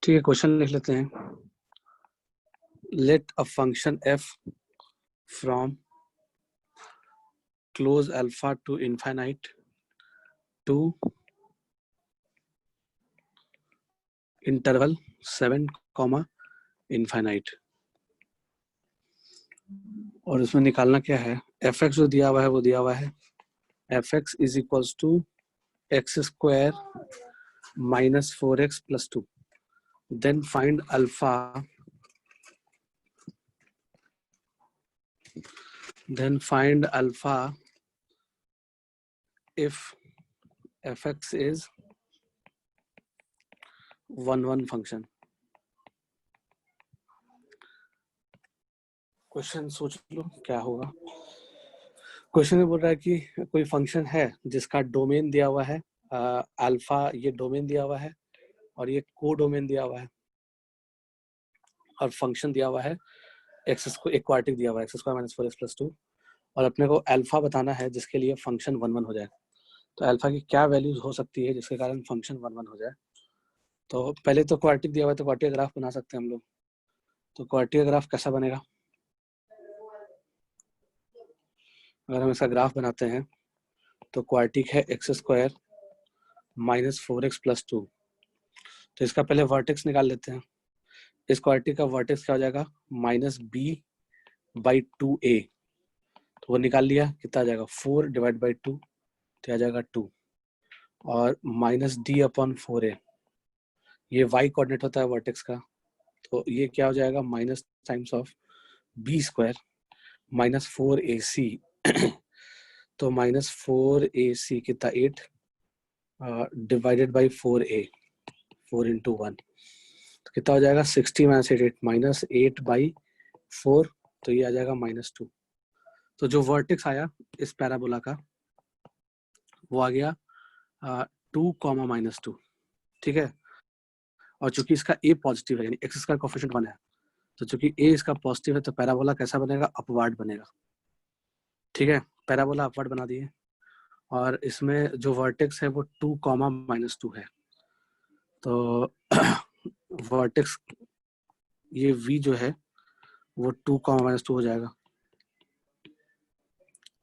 ठीक है, क्वेश्चन लिख लेते हैं। Let a function F from close alpha to infinite to interval 7, infinite. और इसमें निकालना क्या है, एफ एक्स जो दिया हुआ है वो दिया हुआ है F X is equals to X square minus 4x plus 2। Then find alpha, if fx is 1 function. Question सोच लो क्या होगा। क्वेश्चन में बोल रहा है कि कोई फंक्शन है जिसका डोमेन दिया हुआ है अल्फा, ये डोमेन दिया हुआ है और ये को डोमेन दिया हुआ है, और फंक्शन दिया हुआ है एक्स को, एक क्वार्टिक दिया हुआ है X square minus 4x plus 2, और अपने को अल्फा बताना है जिसके लिए फंक्शन 1 हो जाए। तो अल्फा की क्या वैल्यूज हो सकती है जिसके कारण फंक्शन 1 हो जाए। तो पहले तो क्वार्टिक दिया हुआ है तो क्वार्टिक ग्राफ बना सकते हैं हम लोग। तो क्वार्टिक ग्राफ कैसा बनेगा, अगर हम इसका ग्राफ बनाते हैं तो क्वार्टिक है X square minus 4x plus 2। तो इसका पहले वर्टेक्स निकाल लेते हैं। इस क्वार्टिक का वर्टेक्स क्या हो जाएगा, माइनस बी बाई 2a। तो वो निकाल लिया, कितना आ जाएगा 4 डिवाइड बाई 2, तो आ जाएगा 2, और माइनस डी अपॉन 4a, ये y कोऑर्डिनेट होता है वर्टेक्स का। तो ये क्या हो जाएगा, minus times of B square minus 4ac। तो माइनस 4ac कितना 8 डिवाइडेड बाई 4a, 4 इंटू 1, तो कितना हो जाएगा 60 माइनस 8 माइनस 8 बाई 4, तो ये आ जाएगा माइनस 2। तो जो वर्टेक्स आया इस पैराबोला का वो आ गया 2 कॉमा माइनस 2, ठीक है। और चूंकि इसका a पॉजिटिव है यानी एक्स स्क्वायर कोएफिशिएंट 1 है, तो चूंकि a इसका पॉजिटिव है तो पैराबोला कैसा बनेगा, अपवर्ड बनेगा, ठीक है। पैराबोला अपवर्ड बना दिए, और इसमें जो वर्टेक्स है वो 2 कॉमा माइनस 2 है। तो वर्टेक्स ये v जो है वो 2 कॉमा माइनस 2 हो जाएगा,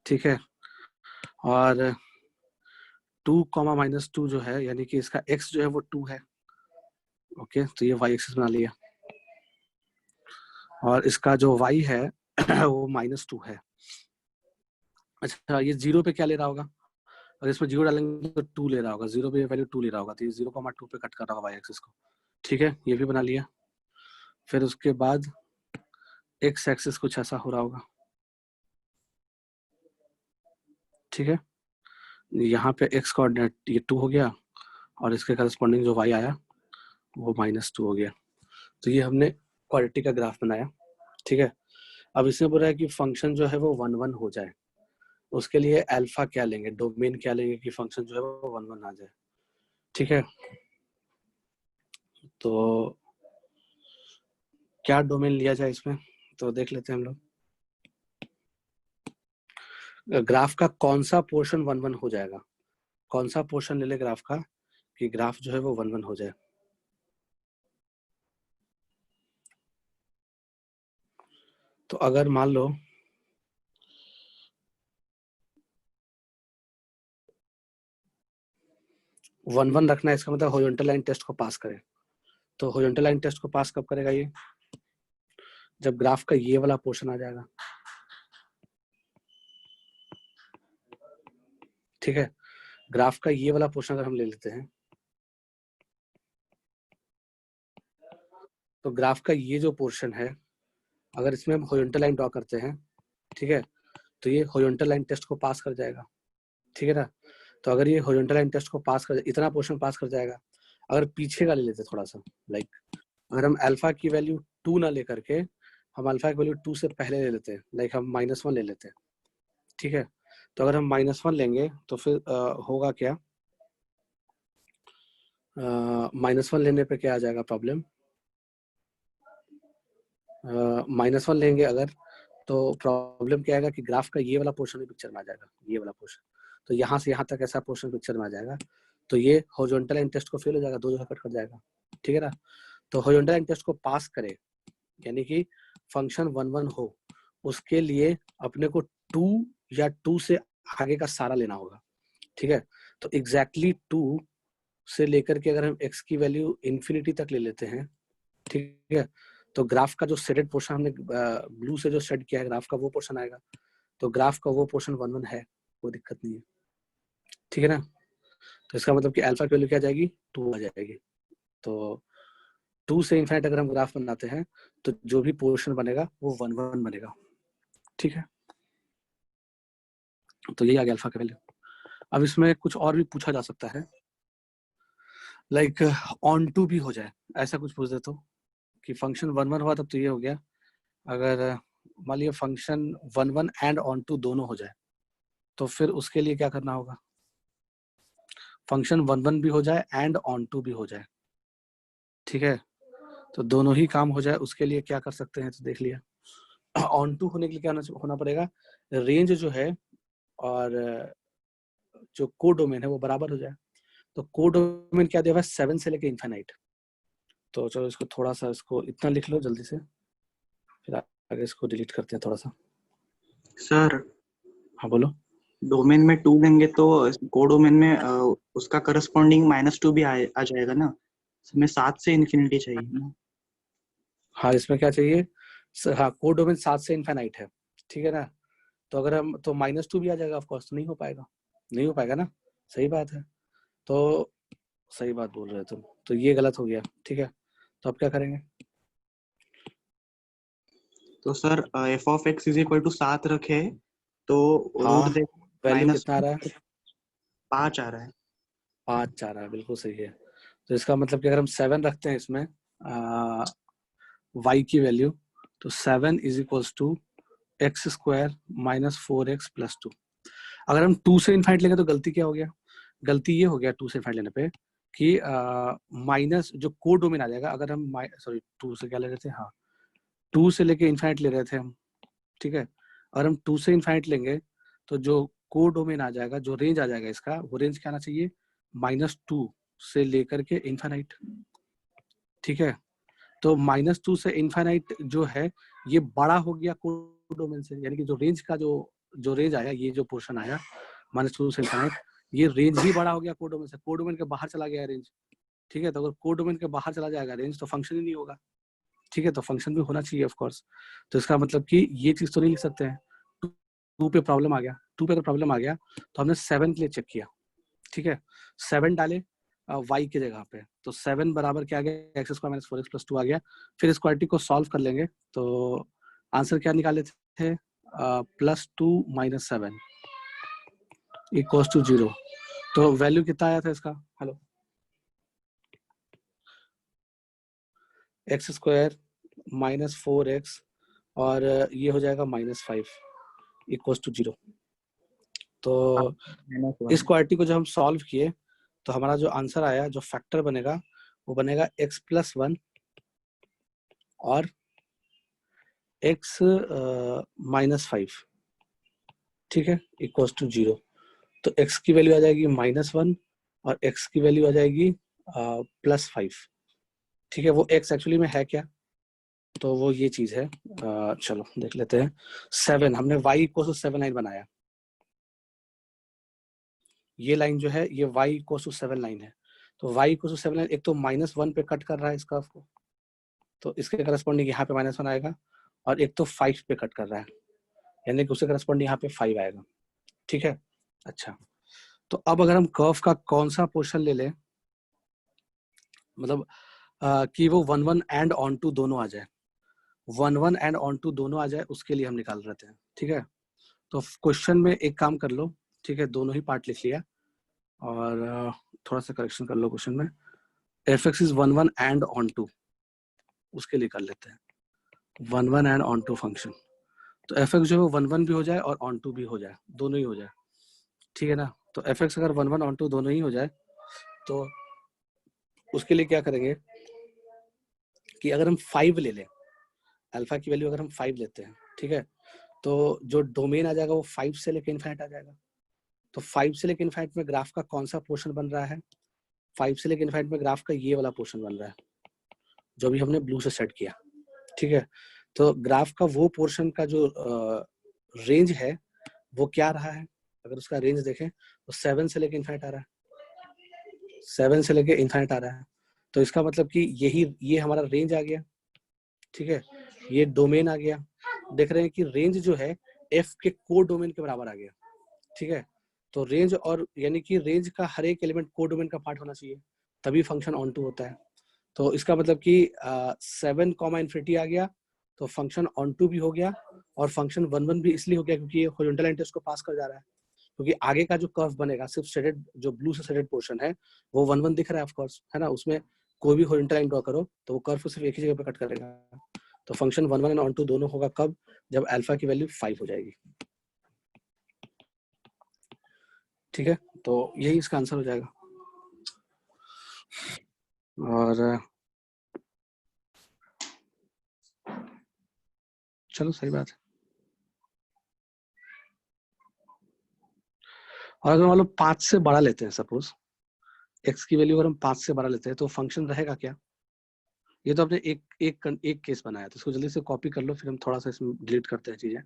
ठीक है। और 2 कॉमा माइनस 2 जो है यानी कि इसका x जो है वो 2 है, ओके। तो ये y एक्सिस बना लिया, और इसका जो y है वो माइनस 2 है। अच्छा, ये 0 पे क्या ले रहा होगा, अगर इसमें 0 डालेंगे तो 2 ले रहा होगा, 0 पे वैल्यू 2 ले रहा होगा, तो ये 0,2 पे कट कर रहा होगा y एक्सिस को, ठीक है। ये भी बना लिया। फिर उसके बाद x एक्सिस कुछ ऐसा हो रहा होगा, ठीक है। यहाँ पे x कोऑर्डिनेट ये 2 हो गया, और इसके करस्पॉन्डिंग जो y आया वो माइनस 2 हो गया। तो ये हमने क्वालिटी का ग्राफ बनाया, ठीक है। अब इसमें बोल रहा है कि फंक्शन जो है वो 1 हो जाए, उसके लिए अल्फा क्या लेंगे, डोमेन क्या लेंगे कि फंक्शन जो है वो 1 आ जाए, ठीक है। तो क्या डोमेन लिया जाए इसमें, तो देख लेते हैं हम लोग। ग्राफ का कौन सा पोर्शन 1 हो जाएगा, कौन सा पोर्शन ले ले ग्राफ का कि ग्राफ जो है वो 1 हो जाए। तो अगर मान लो वन रखना है, इसका मतलब हॉरिजॉन्टल लाइन टेस्ट को पास करे। तो हॉरिजॉन्टल लाइन टेस्ट को पास कब करेगा, ये जब ग्राफ का ये वाला पोर्शन आ जाएगा, ठीक है। ग्राफ का ये वाला पोर्शन अगर हम ले लेते हैं, तो ग्राफ का ये जो पोर्शन है अगर इसमें हम हॉरिजॉन्टल लाइन ड्रॉ करते हैं, ठीक है, तो ये हॉरिजॉन्टल लाइन टेस्ट को पास कर जाएगा, ठीक है ना। तो अगर ये हॉरिजॉन्टल लाइन टेस्ट को पास कर, इतना पोर्शन पास कर जाएगा। अगर पीछे का ले लेते थोड़ा सा, लाइक अगर हम अल्फा की वैल्यू 2 ना लेकर के हम अल्फा की वैल्यू 2 से पहले ले लेते हैं, लाइक हम -1 ले लेते हैं, ठीक है। तो अगर हम -1 लेंगे तो फिर होगा क्या, -1 लेने पे क्या आ जाएगा प्रॉब्लम, -1 लेंगे अगर तो प्रॉब्लम क्या आएगा कि ग्राफ का ये वाला पोर्शन भी पिक्चर में आ जाएगा, ये वाला पोर्शन। तो यहाँ से यहाँ तक ऐसा पोर्शन पिक्चर में आ जाएगा, तो ये हॉरिजॉन्टल लाइन टेस्ट को फेल हो जाएगा, 2 जगह कट कर जाएगा, ठीक है ना। तो हॉरिजॉन्टल लाइन टेस्ट को पास करे, यानी कि फंक्शन 1 1 हो, उसके लिए अपने को 2 या 2 से आगे का सारा लेना होगा। ठीक है, तो एग्जैक्टली 2 से लेकर के अगर हम x की वैल्यू इन्फिनिटी तक ले लेते हैं, ठीक है, तो ग्राफ का जो शेडेड पोर्शन हमने ब्लू से जो शेड किया है ग्राफ का, वो पोर्शन आएगा। तो ग्राफ का वो पोर्शन 1 1 है, कोई दिक्कत नहीं है। ठीक है ना, तो इसका मतलब कि अल्फा की वैल्यू क्या आ जाएगी, 2 आ जाएगी। तो 2 से इनफाइनाइट अगर हम ग्राफ बनाते हैं तो जो भी पोर्शन बनेगा वो 1 1 बनेगा। ठीक है, तो यही आ गया अल्फा का वैल्यू। अब इसमें कुछ और भी पूछा जा सकता है, लाइक ऑन टू भी हो जाए, ऐसा कुछ पूछ दे तो, कि फंक्शन 1 1 हुआ तब तो ये हो गया। अगर मान लिया फंक्शन 1 1 एंड ऑन टू दोनों हो जाए, तो फिर उसके लिए क्या करना होगा, फंक्शन 1 1 भी हो जाए एंड ऑन टू भी हो जाए। ठीक है, तो दोनों ही काम हो जाए, उसके लिए क्या कर सकते हैं, तो देख लिया। ऑन टू होने के लिए क्या होना पड़ेगा, रेंज जो है और जो को डोमेन है वो बराबर हो जाए। तो को डोमेन क्या दिया हुआ है, 7 से लेके इनफाइनाइट। तो चलो इसको थोड़ा सा, इसको इतना लिख लो जल्दी से, फिर आगे इसको डिलीट करते हैं थोड़ा सा। सर हाँ बोलो। डोमेन में 2 लेंगे तो को डोमेन में उसका करस्पॉन्डिंग -2 भी आ जाएगा ना, हमें 7 से इन्फिनिटी चाहिए ना। हाँ, इसमें क्या चाहिए, हाँ को डोमेन 7 से इनफाइनाइट है, ठीक है ना, तो अगर हम तो -2 भी आ जाएगा, ऑफ कोर्स, तो नहीं हो पाएगा, नहीं हो पाएगा ना, सही बात है। तो सही बात बोल रहे हो तुम, तो ये गलत हो गया। ठीक है, तो अब क्या करेंगे, तो sir f of x is equal to 7 रखे तो हाँ रूट दे वैल्यू कितना आ रहा है, -5 आ रहा है। 5 आ रहा है, बिल्कुल सही है। तो इसका मतलब कि अगर हम 7 रखते हैं इसमें y की वैल्यू, तो 7 is equals to X square -4x+2। अगर हम 2 से इनफाइट लेंगे तो गलती क्या हो गया, गलती ये हो गया 2 से इनफाइट लेने पे कि माइनस जो को डोमेन आ जाएगा, अगर हम सॉरी 2 से क्या ले रहे थे, हाँ 2 से लेके इनफाइट ले रहे थे हम। ठीक है, अगर हम 2 से इनफाइट लेंगे तो जो को डोमेन आ जाएगा, जो रेंज आ जाएगा इसका, वो रेंज क्या आना चाहिए, -2 से लेकर के इनफाइनाइट। ठीक है, तो -2 से इनफाइनाइट जो है ये बड़ा हो गया को डोमेन से, यानी कि जो रेंज का जो रेंज आया, ये जो पोर्शन आया -2 से इनफाइनाइट, ये रेंज ही बड़ा हो गया को डोमेन से, को डोमेन के बाहर चला गया रेंज। ठीक है, तो अगर को डोमेन के बाहर चला जाएगा रेंज तो फंक्शन ही नहीं होगा। ठीक है, तो फंक्शन भी होना चाहिए ऑफ कोर्स। तो इसका मतलब कि ये चीज तो नहीं लिख सकते हैं, 2 पे प्रॉब्लम आ गया, 2 पे अगर प्रॉब्लम आ गया तो हमने 7 के लिए चेक किया। ठीक है, 7 डाले y की जगह पे, तो 7 बराबर क्या आ गया, x² - 4x+2 आ गया। फिर इस क्वाड्रेटिक को सॉल्व कर लेंगे तो आंसर क्या निकाले थे, +2 - 7 इक्वल्स टू 0। तो वैल्यू कितना आया था इसका, हेलो, x² - 4x और ये हो जाएगा -5 इक्वल्स टू 0। तो इस क्वाड्रेटिक को जब हम सॉल्व किए तो हमारा जो आंसर आया, जो फैक्टर बनेगा वो बनेगा x+1 और x -5। ठीक है, इक्वल्स टू 0। तो x की वैल्यू आ जाएगी -1 और x की वैल्यू आ जाएगी +5। ठीक है, वो x एक्चुअली में है क्या, तो वो ये चीज है, चलो देख लेते हैं। 7 हमने y इक्वल टू 7 लाइन बनाया, ये लाइन जो है ये y इक्वल टू 7 लाइन है। तो y इक्वल टू 7 लाइन एक तो -1 पे कट कर रहा है इसका को, तो इसके करस्पॉन्डिंग यहाँ पे -1 आएगा, और एक तो 5 पे कट कर रहा है, यानी कि उसके करस्पॉन्डिंग यहाँ पे 5 आएगा। ठीक है, अच्छा, तो अब अगर हम कर्व का कौन सा पोर्शन ले लें, मतलब कि वो 1 1 एंड ऑन टू दोनों आ जाए, 1 1 एंड ऑन टू दोनों आ जाए, उसके लिए हम निकाल रहे थे। ठीक है, तो क्वेश्चन में एक काम कर लो, ठीक है, दोनों ही पार्ट लिख लिया और थोड़ा सा करेक्शन कर लो क्वेश्चन में, f(x) is 1 1 and on to, उसके लिए कर लेते हैं 1 1 एंड ऑन टू फंक्शन। तो f(x) जो है 1 1 भी हो जाए और ऑन टू भी हो जाए, दोनों ही हो जाए। ठीक है ना, तो f(x) अगर 1 1 ऑन टू दोनों ही हो जाए तो उसके लिए क्या करेंगे कि अगर हम 5 ले लें, अल्फा की वैल्यू अगर हम 5 लेते हैं, ठीक है, तो जो डोमेन आ जाएगा वो 5 से लेकर इनफाइनाइट आ जाएगा। तो 5 से लेकर इनफाइनाइट में ग्राफ का कौन सा पोर्शन बन रहा है, 5 से लेकर इनफाइनाइट में ग्राफ का ये वाला पोर्शन बन रहा है। जो भी हमने ब्लू से सेट किया, ठीक है। तो ग्राफ का वो पोर्शन का जो रेंज है वो क्या रहा है, अगर उसका रेंज देखें तो 7 से लेके इनफाइनाइट आ रहा है, 7 से लेके इनफाइनाइट आ रहा है। तो इसका मतलब कि ये हमारा रेंज आ गया, ठीक है। ये डोमेन आ गया, देख रहे हैं कि रेंज जो है एफ के कोड डोमेन के बराबर आ गया, ठीक है। तो रेंज और यानी कि रेंज का हर एक एलिमेंट कोड डोमेन का पार्ट होना चाहिए, तभी फंक्शन ऑन टू होता है। तो इसका मतलब कि 7 कॉमा इन्फिनिटी आ गया तो फंक्शन ऑन टू भी हो गया, और फंक्शन 1 1 भी इसलिए हो गया क्योंकि ये हॉरिजॉन्टल लाइन को पास कर जा रहा है, क्योंकि आगे का जो कर्व बनेगा सिर्फ शेडेड, जो ब्लू से शेडेड पोर्शन है वो 1 1 दिख रहा है ऑफ कोर्स, है ना। उसमें कोई भी हॉरिजॉन्टल लाइन ड्रॉ करो तो वो कर्व सिर्फ एक ही जगह पे कट करेगा। तो फंक्शन 1 1 एंड ऑन टू दोनों होगा कब, जब अल्फा की वैल्यू 5 हो जाएगी, ठीक है। तो यही इसका आंसर हो जाएगा। और चलो सही बात है। और अगर मान लो 5 से बड़ा लेते हैं, सपोज x की वैल्यू अगर हम 5 से बड़ा लेते हैं तो फंक्शन रहेगा क्या। ये तो आपने एक केस बनाया, तो इसको जल्दी से कॉपी कर लो, फिर हम थोड़ा सा इसमें डिलीट करते हैं चीजें,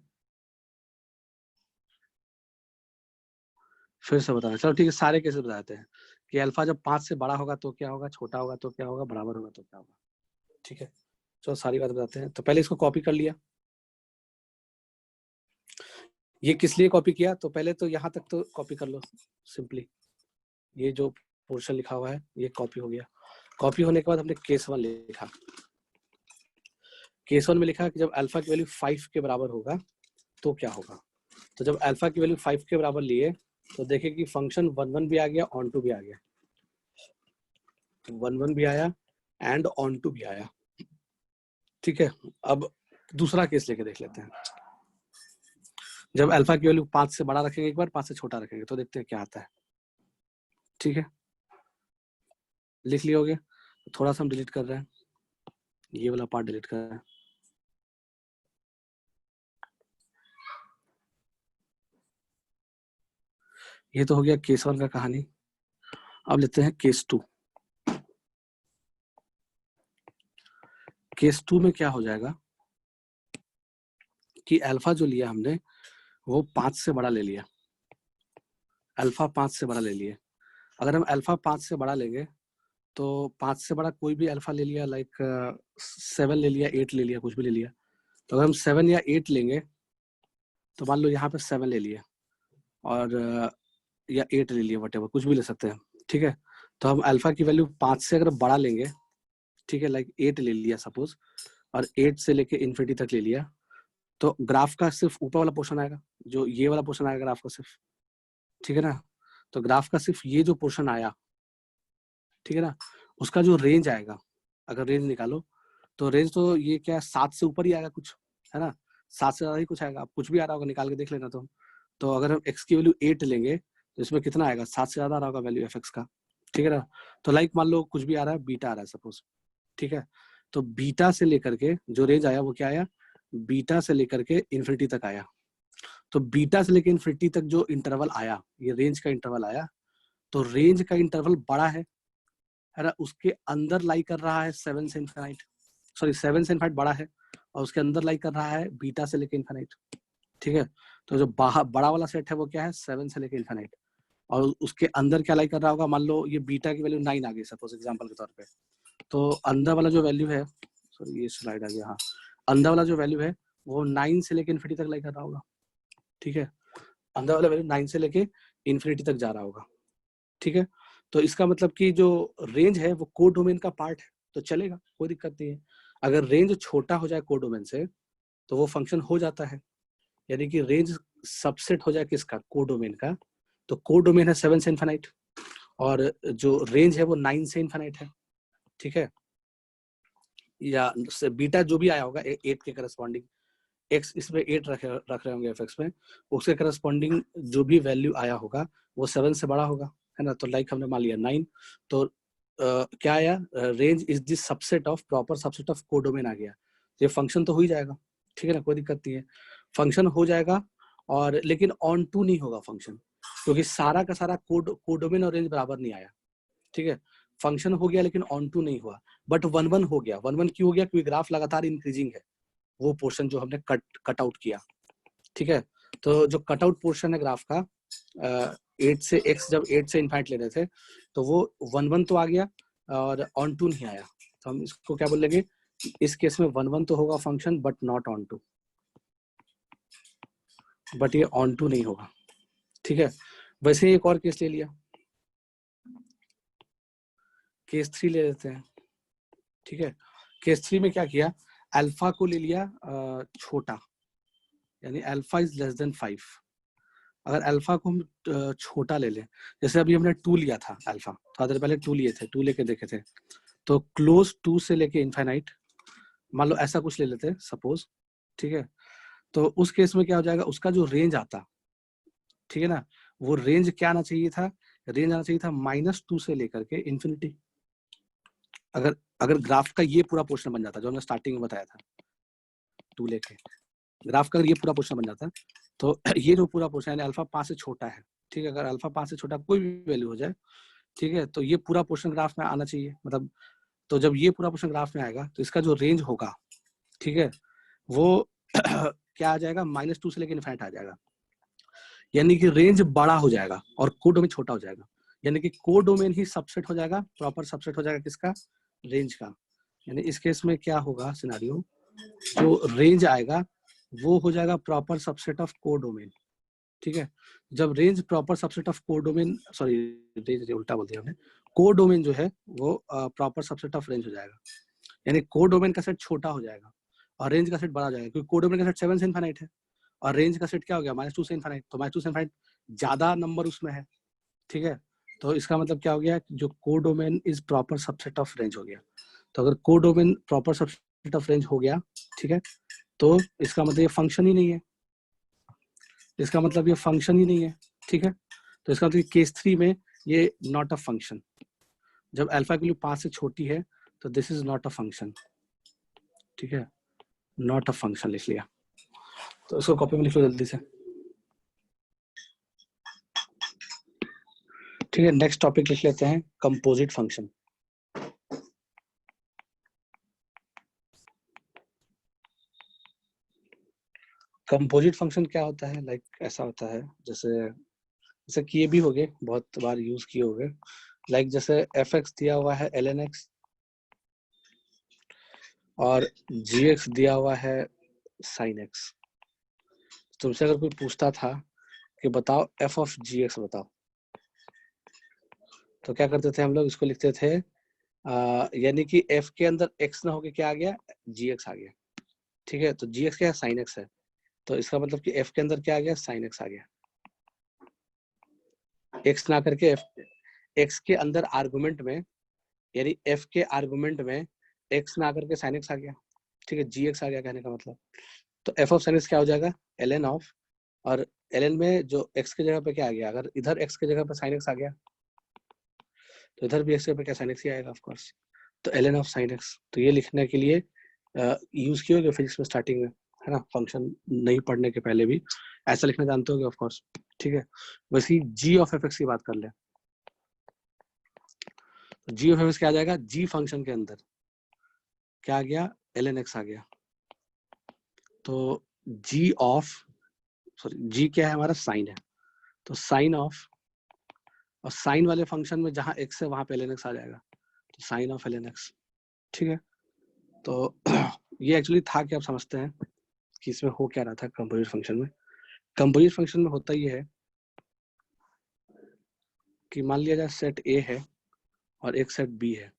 फिर से बताना। चलो ठीक है, सारे केसेस बताते हैं कि अल्फा जब 5 से बड़ा होगा तो क्या होगा, छोटा होगा तो क्या होगा, बराबर होगा तो क्या होगा, ठीक है। चलो सारी बात बताते हैं। तो पहले इसको कॉपी कर लिया, ये किस लिए कॉपी किया, तो पहले तो यहाँ तक तो कॉपी कर लो सिंपली, ये जो पोर्शन लिखा हुआ है ये कॉपी हो गया। कॉपी होने के बाद हमने केस 1 लिखा, केस 1 में लिखा कि जब अल्फा की वैल्यू 5 के बराबर होगा तो क्या होगा। तो जब अल्फा की वैल्यू 5 के बराबर लिए तो देखें कि फंक्शन 1 1 भी आ गया, ऑन टू भी आ गया, 1 1 भी आया एंड ऑन टू भी आया, ठीक है। अब दूसरा केस लेके देख लेते हैं, जब अल्फा की वैल्यू 5 से बड़ा रखेंगे एक बार, 5 से छोटा रखेंगे, तो देखते हैं क्या आता है, ठीक है। लिख लिया होगे, थोड़ा सा हम डिलीट कर रहे हैं, ये वाला पार्ट डिलीट कर रहे हैं। ये तो हो गया केस 1 का कहानी। अब लेते हैं केस 2। केस 2 में क्या हो जाएगा कि अल्फा जो लिया हमने वो 5 से बड़ा ले लिया, अल्फा 5 से बड़ा ले लिए। अगर हम अल्फा 5 से बड़ा लेंगे तो 5 से बड़ा कोई भी अल्फा ले लिया, लाइक 7 ले लिया, 8 ले लिया, कुछ भी ले लिया। तो अगर हम 7 या 8 लेंगे तो मान लो यहाँ पे 7 ले लिया और या 8 ले लिया, वटेवर कुछ भी ले सकते हैं, ठीक है। तो हम अल्फा की वैल्यू 5 से अगर बड़ा लेंगे, ठीक है, लाइक 8 ले लिया सपोज, और 8 से लेके इन्फिनिटी तक ले लिया, तो ग्राफ का सिर्फ ऊपर वाला पोर्शन आएगा, जो ये वाला पोर्शन आएगा ग्राफ का सिर्फ, ठीक है ना। तो ग्राफ का सिर्फ ये जो पोर्शन आया, ठीक है ना, उसका जो रेंज आएगा, अगर रेंज निकालो तो रेंज तो ये क्या 7 से ऊपर ही आएगा कुछ, है ना, 7 से ज्यादा ही कुछ आएगा। अब कुछ भी आ रहा होगा, निकाल के देख लेना। तो अगर हम x की वैल्यू 8 लेंगे तो इसमें कितना आएगा, 7 से ज्यादा आ रहा होगा वैल्यू fx का, ठीक है ना। तो लाइक मान लो कुछ भी आ रहा है, बीटा आ रहा है सपोज, ठीक है। तो बीटा से लेकर के जो रेंज आया वो क्या आया, बीटा से लेकर के इन्फिनिटी तक आया। तो बीटा से लेकर इन्फिनिटी तक जो इंटरवल आया, ये रेंज का इंटरवल आया, तो रेंज का इंटरवल बड़ा है ना, उसके अंदर लाई कर रहा है 7 से इनफाइनाइट, सॉरी 7 से इनफाइनाइट बड़ा है, और उसके अंदर लाई कर रहा है बीटा से लेकर इनफाइनाइट, ठीक है। तो जो बाहर बड़ा वाला सेट है वो क्या है, 7 से लेकर इनफाइनाइट, और उसके अंदर क्या लाई कर रहा होगा, मान लो ये बीटा की वैल्यू 9 आ गई सपोज एग्जांपल के तौर पे, तो अंदर वाला जो वैल्यू है, सॉरी ये स्लाइड आ गया, हाँ, अंदर वाला जो वैल्यू है वो 9 से लेकर इन्फिनिटी तक लाई कर रहा होगा, ठीक है। अंदर वाला वैल्यू 9 से लेके इन्फिनिटी तक जा रहा होगा, ठीक है। तो इसका मतलब कि जो रेंज है वो कोड डोमेन का पार्ट है, तो चलेगा, कोई दिक्कत नहीं है। अगर रेंज छोटा हो जाए कोड डोमेन से तो वो फंक्शन हो जाता है, यानी कि रेंज सबसेट हो जाए किसका, कोड डोमेन का। तो कोड डोमेन है 7 से इनफाइनाइट और जो रेंज है वो 9 से इनफाइनाइट है, ठीक है। या बीटा जो भी आया होगा 8 के करस्पॉन्डिंग, एक्स इसमें 8 रख रहे होंगे एफ एक्स में, उसके करस्पॉन्डिंग जो भी वैल्यू आया होगा वो 7 से बड़ा होगा, है ना। तो लाइक हमने मान लिया 9, तो क्या आया, range is the subset of, proper subset of codomain आ गया। ये फंक्शन तो हो ही जाएगा, ठीक है ना, कोई दिक्कत नहीं है, फंक्शन हो जाएगा। और लेकिन ऑन टू नहीं होगा फंक्शन, क्योंकि सारा का सारा कोडोमेन और रेंज बराबर नहीं आया, ठीक है। फंक्शन हो गया लेकिन ऑन टू नहीं हुआ, बट 1-1 हो गया। 1-1 क्यों हो गया? क्योंकि ग्राफ लगातार इंक्रीजिंग है, वो पोर्शन जो हमने कट आउट किया। ठीक है, तो जो कट आउट पोर्शन है ग्राफ का 8 से x, जब 8 से इनफाइनाइट ले रहे थे तो वो 1-1 तो आ गया और ऑन टू नहीं आया, तो हम इसको क्या बोलेंगे? इस केस में 1-1 तो होगा function but not on to, but ये ऑन टू नहीं होगा। ठीक है, वैसे ही एक और केस ले लिया, केस 3 ले लेते हैं। ठीक है, केस 3 में क्या किया? अल्फा को ले लिया छोटा, यानी अल्फा इज लेस देन 5। अगर अल्फा को हम छोटा ले लें, जैसे अभी हमने 2 लिया था अल्फा, थोड़ा देर पहले 2 लिए थे, 2 लेके देखे थे, तो क्लोज 2 से लेके इनफाइनाइट, मान लो ऐसा कुछ ले लेते हैं सपोज। ठीक है, तो उस केस में क्या हो जाएगा? उसका जो रेंज आता, ठीक है ना, वो रेंज क्या आना चाहिए था? रेंज आना चाहिए था -2 से लेकर के इन्फिनिटी। अगर ग्राफ का ये पूरा पोर्शन बन जाता जो हमने स्टार्टिंग में बताया था, 2 लेके ग्राफ का अगर ये पूरा पोर्शन बन जाता, तो ये जो पूरा पोर्शन है अल्फा 5 से छोटा है, ठीक है, अगर अल्फा 5 से छोटा कोई भी वैल्यू हो जाए, ठीक है, तो ये पूरा पोर्शन ग्राफ में आना चाहिए, मतलब तो जब ये पूरा पोर्शन ग्राफ में आएगा तो इसका जो रेंज होगा, ठीक है, वो क्या आ जाएगा? -2 से लेकर इनफाइनाइट आ जाएगा, यानी कि रेंज बड़ा हो जाएगा और कोडोमेन छोटा हो जाएगा, यानी कि कोडोमेन ही सबसेट हो जाएगा, प्रॉपर सबसेट हो जाएगा किसका? रेंज का। यानी इस केस में क्या होगा सिनेरियो? जो रेंज आएगा वो हो जाएगा प्रॉपर सबसेट ऑफ कोडोमेन। ठीक है, जब range proper subset of codomain, sorry range उल्टा बोल दिया हमने, कोडोमेन जो है वो प्रॉपर सबसेट ऑफ रेंज हो जाएगा, यानी कोडोमेन का सेट छोटा हो जाएगा और रेंज का सेट बड़ा हो जाएगा, क्योंकि कोडोमेन का सेट 7 से इनफाइनाइट है और रेंज का सेट क्या हो गया? -2 से इनफाइनाइट, तो -2 से इनफाइनाइट ज्यादा नंबर उसमें है। ठीक है, तो इसका मतलब क्या हो गया? जो codomain is proper subset of range हो गया। तो अगर codomain proper subset of range हो गया, ठीक है, तो इसका मतलब ये फंक्शन ही नहीं है, इसका मतलब ये फंक्शन ही नहीं है। ठीक है, तो इसका मतलब केस 3 में ये नॉट अ फंक्शन, जब अल्फा की वैल्यू 5 से छोटी है तो this is not a function. ठीक है, नॉट अ फंक्शन लिख लिया, तो इसको कॉपी में लिख लो जल्दी से। ठीक है, नेक्स्ट टॉपिक लिख लेते हैं कंपोजिट फंक्शन। कंपोजिट फंक्शन क्या होता है? लाइक ऐसा होता है जैसे कि ये भी हो गए, बहुत बार यूज किए हो गए, लाइक जैसे एफ एक्स दिया हुआ है ln x और जी एक्स दिया हुआ है sin x। तुमसे अगर कोई पूछता था कि बताओ f ऑफ जी एक्स बताओ, तो क्या करते थे हम लोग? इसको लिखते थे यानी कि f के अंदर x ना होके क्या आ गया? जी एक्स आ गया। ठीक है, तो जी एक्स क्या है? sin x है, तो इसका मतलब कि f के अंदर क्या आ गया? sin x आ गया। x ना करके x के अंदर आर्गुमेंट में, यानी f के आर्गुमेंट में x ना करके sin x आ गया। ठीक है, जी एक्स आ गया कहने का मतलब, तो f ऑफ sin x क्या हो जाएगा? ln ऑफ, और ln में जो x की जगह पे क्या आ गया? अगर इधर x की जगह पे sin x आ गया तो इधर भी x की जगह पे क्या sin x ही आएगा ऑफ कोर्स, तो ln ऑफ sin x। तो ये लिखने के लिए यूज किए होगे फिजिक्स में स्टार्टिंग में, है ना, फंक्शन नहीं पढ़ने के पहले भी ऐसा लिखना जानते होगे ऑफ कोर्स। ठीक है, वैसे ही g ऑफ f की बात कर ले, तो g ऑफ f क्या आ जाएगा? g फंक्शन के अंदर क्या आ गया? ln x आ गया, तो g ऑफ, सॉरी g क्या है हमारा? साइन है, तो साइन ऑफ, और साइन वाले फंक्शन में जहां x है वहां पे ln x आ जाएगा, तो साइन ऑफ ln x। ठीक है, तो ये एक्चुअली था कि आप समझते हैं कि इसमें हो क्या रहा था कंपोजिट फंक्शन में। कंपोजिट फंक्शन में होता ये है कि मान लिया जाए सेट A है और एक सेट B है,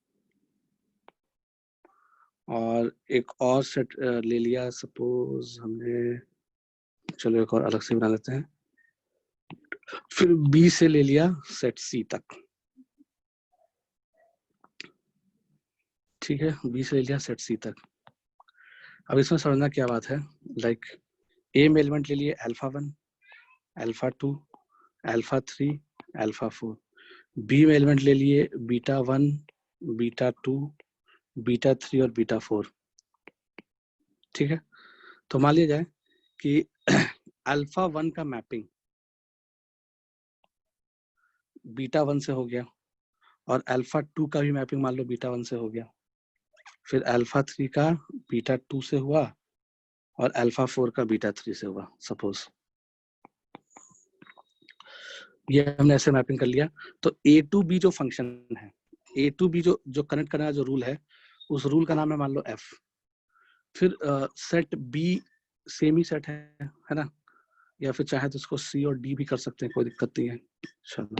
और एक और सेट ले लिया सपोज हमने, चलो एक और अलग से बना लेते हैं, फिर B से ले लिया सेट C तक। ठीक है, B से ले लिया सेट C तक। अब इसमें समझना क्या बात है, लाइक A में एलिमेंट ले लिए α1, α2, α3, α4, B में एलिमेंट ले लिए β1, β2, β3 और β4। ठीक है, तो मान लिया जाए कि α1 का मैपिंग β1 से हो गया और अल्फा 2 का भी मैपिंग मान लो बीटा 1 से हो गया, फिर अल्फा 3 का बीटा 2 से हुआ और अल्फा 4 का बीटा 3 से हुआ सपोज। ये हमने ऐसे मैपिंग कर लिया। तो ए टू बी जो फंक्शन है, ए टू बी जो कनेक्ट करने का जो रूल है, उस रूल का नाम है मान लो एफ। फिर सेट बी सेम ही सेट है ना, या फिर चाहे तो उसको सी और डी भी कर सकते हैं, कोई दिक्कत नहीं है। चलो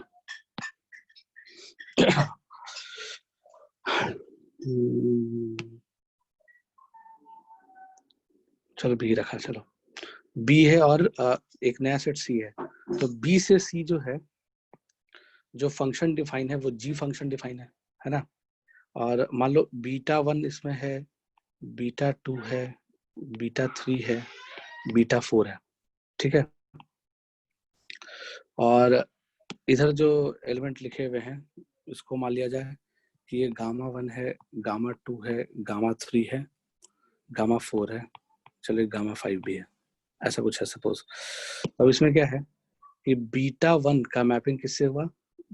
चलो बी रखा, चलो बी है और एक नया सेट सी है। तो बी से सी जो है, जो फंक्शन डिफाइन है वो जी फंक्शन डिफाइन है ना। और मान लो बीटा 1 इसमें है, बीटा 2 है, बीटा 3 है, बीटा 4 है, ठीक है। और इधर जो एलिमेंट लिखे हुए हैं इसको मान लिया जाए कि ये गामा 1 है, गामा 2 है, गामा 3 है, गामा 4 है, चलो गामा 5 भी है, ऐसा कुछ है सपोज। अब इसमें क्या है कि बीटा 1 का मैपिंग किससे हुआ,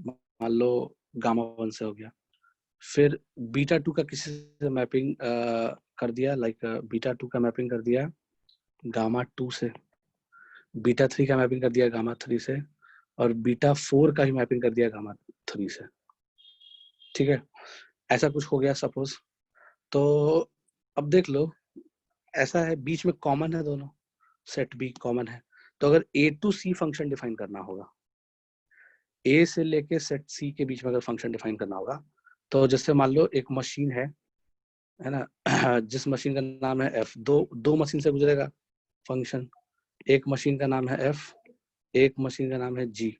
मान लो गामा 1 से हो गया। फिर बीटा 2 का किसी से मैपिंग कर दिया, लाइक बीटा 2 का मैपिंग कर दिया गामा 2 से, बीटा 3 का मैपिंग कर दिया गामा 3 से, और बीटा 4 का भी मैपिंग कर दिया गामा 3 से, ठीक है। ऐसा कुछ हो गया सपोज। तो अब देख लो, ऐसा है बीच में कॉमन है, दोनों सेट बी कॉमन है। तो अगर ए टू सी फंक्शन डिफाइन करना होगा, ए से लेके सेट सी के बीच में अगर फंक्शन डिफाइन करना होगा, तो जैसे मान लो एक मशीन है ना जिस मशीन का नाम है एफ, दो मशीन से गुजरेगा फंक्शन। एक मशीन का नाम है एफ, एक मशीन का नाम है जी।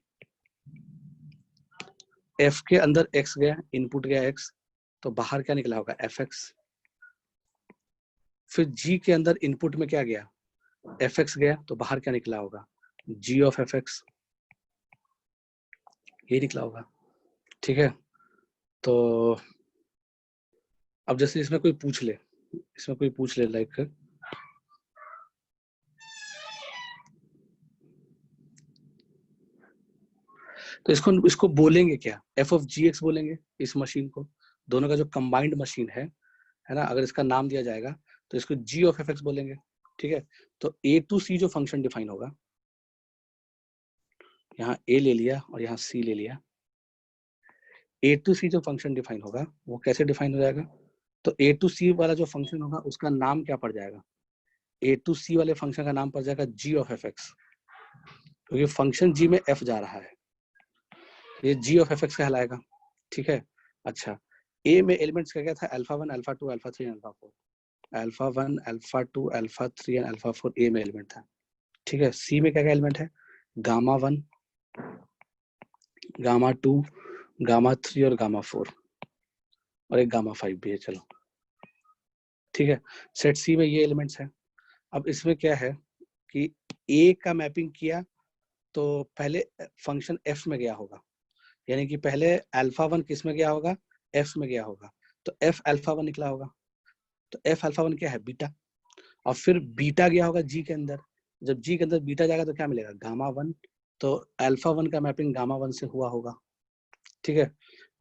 एफ के अंदर एक्स गया, इनपुट गया एक्स, तो बाहर क्या निकला होगा, एफ एक्स। फिर जी के अंदर इनपुट में क्या गया, एफ एक्स गया, तो बाहर क्या निकला होगा, जी ऑफ एफ एक्स, ये निकला होगा, ठीक है। तो अब जैसे इसमें कोई पूछ ले लाइक तो इसको बोलेंगे क्या, एफ ऑफ जी एक्स बोलेंगे इस मशीन को। दोनों का जो कंबाइंड मशीन है ना, अगर इसका नाम दिया जाएगा तो इसको जी ऑफ एफ एक्स बोलेंगे, ठीक है। तो ए टू सी जो फंक्शन डिफाइन होगा, यहाँ ए ले लिया और यहाँ सी ले लिया, ए टू सी जो फंक्शन डिफाइन होगा वो कैसे डिफाइन हो जाएगा, तो ए टू सी वाला जो फंक्शन होगा उसका नाम क्या पड़ जाएगा, ए टू सी वाले फंक्शन का नाम पड़ जाएगा जी ऑफ एफ एक्स, क्योंकि फंक्शन जी में एफ जा रहा है, ये जी ऑफ एफ एक्स कहलाएगा, ठीक है। अच्छा, ए में एलिमेंट्स क्या क्या था, alpha 1, alpha 2, alpha 3, alpha 4। Alpha 1, alpha 2, alpha 3 and alpha 4 ए में एलिमेंट था, ठीक है। सी में क्या क्या एलिमेंट है, गामा 1, गामा 2, गामा 3 और गामा 4, और एक गामा 5 भी है, चलो ठीक है। सेट सी में ये एलिमेंट्स हैं। अब इसमें क्या है कि ए का मैपिंग किया तो पहले फंक्शन एफ में गया होगा, यानी कि पहले अल्फा 1 किस में गया होगा, एफ में गया होगा, तो एफ अल्फा 1 निकला होगा। तो एफ अल्फा 1 क्या है, बीटा। और फिर बीटा गया होगा जी के अंदर, जब जी के अंदर बीटा जाएगा तो क्या मिलेगा, गामा 1। तो अल्फा 1 का मैपिंग गामा 1 से हुआ होगा, ठीक है।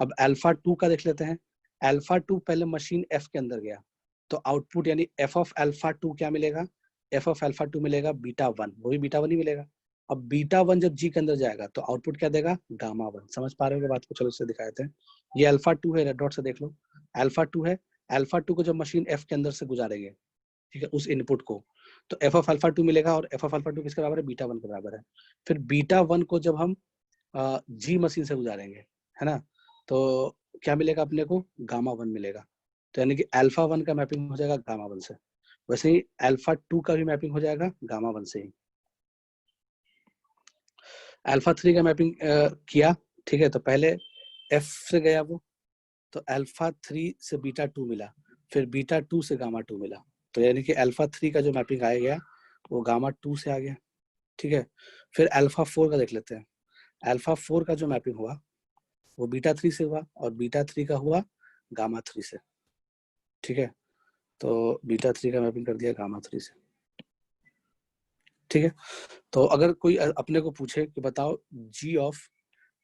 अब अल्फा 2 का देख लेते हैं। अल्फा 2 पहले मशीन एफ के अंदर गया, तो आउटपुट यानी एफ ऑफ अल्फा 2 क्या मिलेगा, एफ ऑफ अल्फा 2 मिलेगा बीटा 1, वो भी बीटा 1 ही मिलेगा। अब बीटा 1 जब जी के अंदर जाएगा तो आउटपुट क्या देगा, गामा 1। समझ पा रहे हो बात को, चलो इससे दिखा देते हैं। ये अल्फा 2 है, रेड डॉट से देख लो, अल्फा 2 है। अल्फा 2 को जब मशीन एफ के अंदर से गुजारेंगे, ठीक है, उस इनपुट को, तो एफ ऑफ अल्फा 2 मिलेगा, और एफ ऑफ अल्फा 2 किसके बराबर है, बीटा 1 के बराबर है। फिर बीटा 1 को जब हम जी मशीन से गुजारेंगे, है ना, तो क्या मिलेगा अपने को, गामा 1 मिलेगा। तो यानी कि अल्फा 1 का मैपिंग हो जाएगा गामा 1 से, वैसे ही अल्फा 2 का भी मैपिंग हो जाएगा गामा 1 से ही। अल्फा 3 का मैपिंग किया, ठीक है, तो पहले एफ से गया वो, तो अल्फा 3 से बीटा 2 मिला, फिर बीटा 2 से गामा 2 मिला, तो यानी कि अल्फा 3 का जो मैपिंग आ गया वो गामा 2 से आ गया, ठीक है। फिर अल्फा 4 का देख लेते हैं। अल्फा 4 का जो मैपिंग हुआ वो बीटा 3 से हुआ, और बीटा 3 का हुआ गामा 3 से, ठीक है। तो बीटा 3 का मैपिंग कर दिया गामा 3 से, ठीक है। तो अगर कोई अपने को पूछे कि बताओ जी ऑफ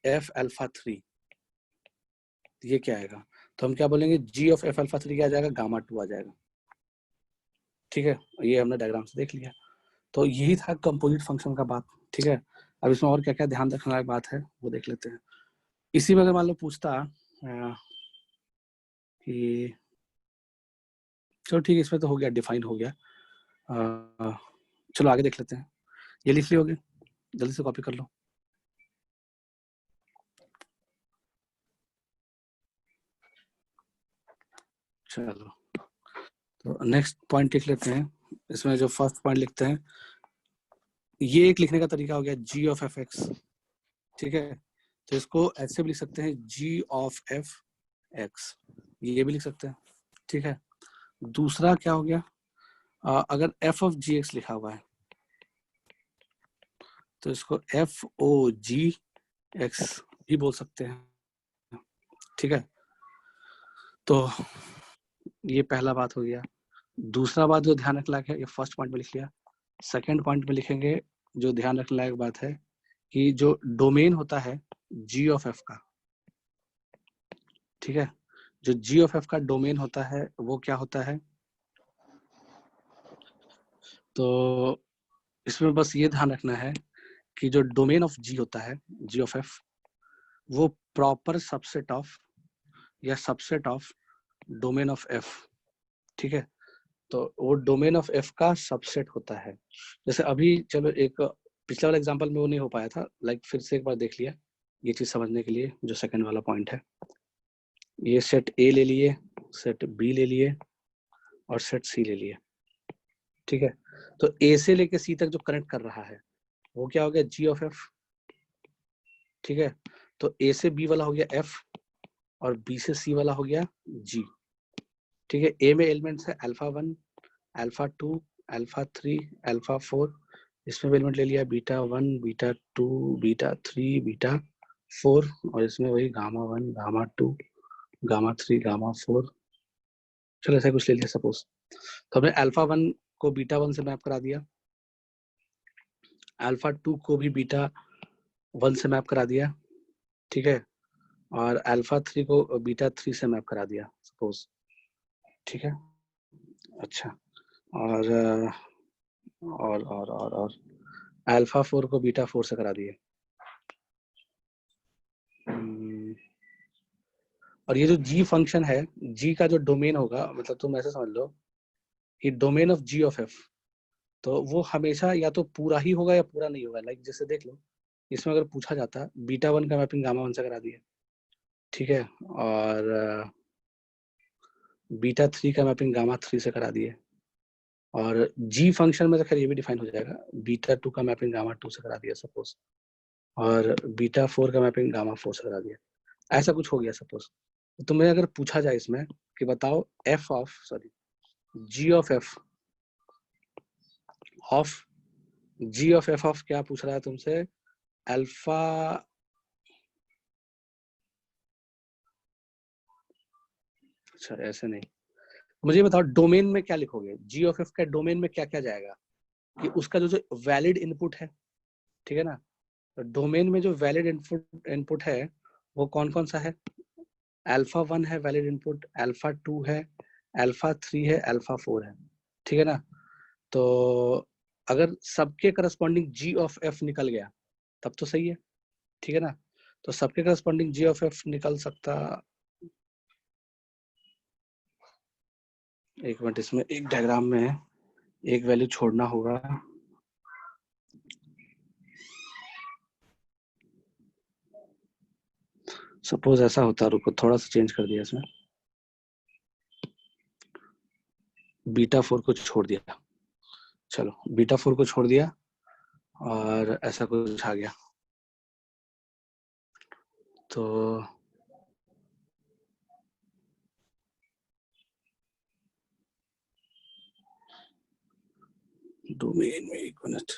एफ अल्फा 3, ये क्या आएगा, तो हम क्या बोलेंगे, g ऑफ f अल्फा 3 क्या आ जाएगा, गामा 2 आ जाएगा। ठीक है, ये हमने डायग्राम से देख लिया। तो यही था कंपोजिट फंक्शन का बात। ठीक है, अब इसमें और क्या क्या ध्यान रखने वाली बात है वो देख लेते हैं। इसी में अगर मान लो पूछता कि चलो ठीक है, इसमें तो हो गया, डिफाइन हो गया। चलो आगे देख लेते हैं। ये लिख लियोगे, जल्दी से कॉपी कर लो। चलो तो नेक्स्ट पॉइंट लिख लेते हैं। इसमें जो फर्स्ट पॉइंट लिखते हैं, ये एक लिखने का तरीका हो गया g ऑफ एफ एक्स। ठीक है, तो इसको ऐसे भी लिख सकते हैं g ऑफ एफ एक्स, ये भी लिख सकते हैं। ठीक है, दूसरा क्या हो गया, अगर f ऑफ जी एक्स लिखा हुआ है तो इसको f ओ जी एक्स भी बोल सकते हैं। ठीक है, तो ये पहला बात हो गया। दूसरा बात जो ध्यान रखने लायक है, ये फर्स्ट पॉइंट में लिख लिया। सेकंड पॉइंट में लिखेंगे, जो ध्यान रखने लायक बात है कि जो डोमेन होता है g ऑफ f का, ठीक है, जो g ऑफ f का डोमेन होता है वो क्या होता है, तो इसमें बस ये ध्यान रखना है कि जो डोमेन ऑफ g होता है, g ऑफ f, वो प्रॉपर सबसेट ऑफ या subset of domain of f। ठीक है, तो वो डोमेन ऑफ f का सबसेट होता है। जैसे अभी चलो एक पिछले वाला एग्जांपल में वो नहीं हो पाया था, लाइक फिर से एक बार देख लिया ये चीज समझने के लिए। जो सेकंड वाला पॉइंट है, ये सेट A ले लिए, सेट B ले लिए और सेट C ले लिए। ठीक है, तो A से लेके C तक जो कनेक्ट कर रहा है वो क्या हो गया, G ऑफ F। ठीक है, तो A से B वाला हो गया F और B से C वाला हो गया G। ठीक है, A में एलिमेंट्स है अल्फा 1, अल्फा 2, अल्फा 3, अल्फा 4। इसमें भी एलिमेंट ले लिया बीटा 1, बीटा 2, बीटा 3, बीटा 4, और इसमें वही गामा 1, गामा 2, गामा 3, गामा 4। चलो ऐसा कुछ ले लिया सपोज। तो हमने अल्फा 1 को बीटा 1 से मैप करा दिया, अल्फा 2 को भी बीटा 1 से मैप करा दिया। ठीक है, और अल्फा 3 को बीटा 3 से मैप करा दिया सपोज। ठीक है, अच्छा, और और अल्फा 4 को बीटा 4 से करा दिए। और ये जो g फंक्शन है, g का जो डोमेन होगा, मतलब तुम ऐसे समझ लो कि domain of g of f, तो वो हमेशा या तो पूरा ही होगा या पूरा नहीं होगा। लाइक जैसे देख लो, इसमें अगर पूछा जाता बीटा 1 का मैपिंग गामा 1 से करा दिया, ठीक है, और बीटा 3 का मैपिंग गामा 3 से करा दिए, और g फंक्शन में तो खैर ये भी डिफाइन हो जाएगा, बीटा 2 का मैपिंग गामा 2 से करा दिया सपोज, और बीटा 4 का मैपिंग गामा 4 से करा दिया। ऐसा कुछ हो गया सपोज। तो तुम्हें अगर पूछा जाए इसमें कि बताओ g of f of g of f of क्या पूछ रहा है तुमसे, अल्फा, अच्छा ऐसे नहीं, मुझे बताओ डोमेन में क्या लिखोगे, g ऑफ f का डोमेन में क्या क्या जाएगा, कि उसका जो वैलिड इनपुट है, ठीक है ना, तो डोमेन में जो वैलिड इनपुट है वो कौन कौन सा है, अल्फा 1 है वैलिड इनपुट, अल्फा 2 है, अल्फा 3 है, अल्फा 4 है। ठीक है ना, तो अगर सबके करस्पॉन्डिंग g ऑफ f निकल गया तब तो सही है। ठीक है ना, तो सबके करस्पॉन्डिंग g ऑफ f निकल सकता, एक मिनट, इसमें एक डायग्राम में एक वैल्यू छोड़ना होगा। सपोज ऐसा होता, रुको थोड़ा सा चेंज कर दिया इसमें, बीटा 4 को छोड़ दिया, चलो बीटा 4 को छोड़ दिया और ऐसा कुछ आ गया, तो डोमेन में एक मिनट,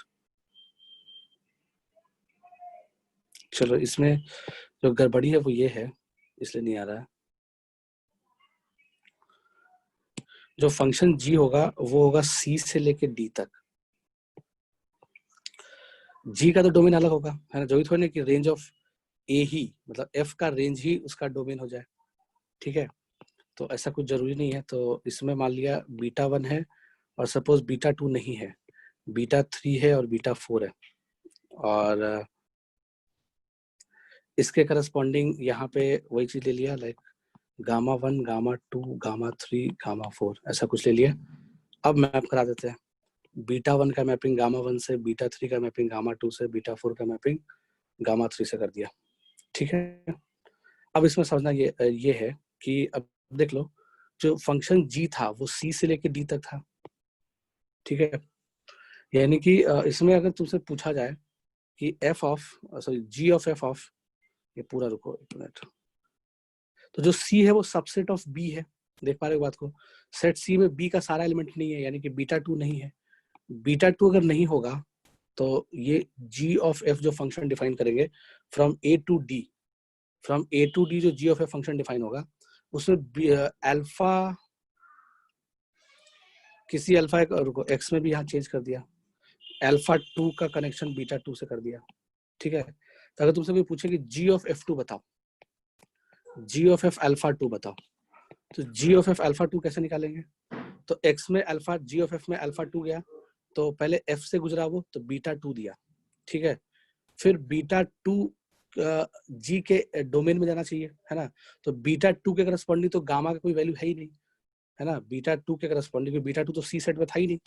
चलो इसमें जो गड़बड़ी है वो ये है, इसलिए नहीं आ रहा है। जो फंक्शन g होगा वो होगा c से लेके d तक। g का तो डोमेन अलग होगा, है ना, जो भी थोड़ी ना कि रेंज ऑफ a ही, मतलब f का रेंज ही उसका डोमेन हो जाए। ठीक है, तो ऐसा कुछ जरूरी नहीं है। तो इसमें मान लिया बीटा 1 है और सपोज बीटा 2 नहीं है, बीटा 3 है और बीटा 4 है, और इसके करस्पॉन्डिंग यहाँ पे वही चीज ले लिया, like gamma 1, gamma 2, gamma 3, gamma 4, ऐसा कुछ ले लिया। अब मैप करा देते हैं। बीटा 1 का मैपिंग गामा 1 से, बीटा 3 का मैपिंग गामा 2 से, बीटा 4 का मैपिंग गामा 3 से कर दिया। ठीक है, अब इसमें समझना ये है कि अब देख लो, जो फंक्शन g था वो c से लेके d तक था। ठीक है, यानी कि इसमें अगर तुमसे पूछा जाए कि g ऑफ f ऑफ, ये पूरा रुको एक मिनट, तो जो c है वो सबसेट ऑफ b है। देख पा रहे हो बात को, सेट c में b का सारा एलिमेंट नहीं है, यानी कि बीटा 2 नहीं है। बीटा 2 अगर नहीं होगा तो ये g ऑफ f जो फंक्शन डिफाइन करेंगे from a to d, from a to d जो g of f function define होगा, उसमें अल्फा, किसी अल्फा रुको x में भी यहाँ चेंज कर दिया, अल्फा 2 का कनेक्शन बीटा 2 से कर दिया। ठीक है, तो अगर तुमसे कोई पूछे कि g ऑफ f2 बताओ, g ऑफ f अल्फा 2 बताओ, तो g ऑफ f अल्फा 2 कैसे निकालेंगे? तो x में अल्फा, g ऑफ f में अल्फा 2 गया, तो पहले f से गुजरा वो, तो बीटा 2 दिया। ठीक है, फिर बीटा 2 g के डोमेन में जाना चाहिए, है ना, तो बीटा 2 के करस्पॉन्डिंग तो गामा का कोई वैल्यू है ही नहीं, है ना, बीटा 2 के करस्पॉन्डिंग, बीटा 2 तो सी सेट में था ही नहीं।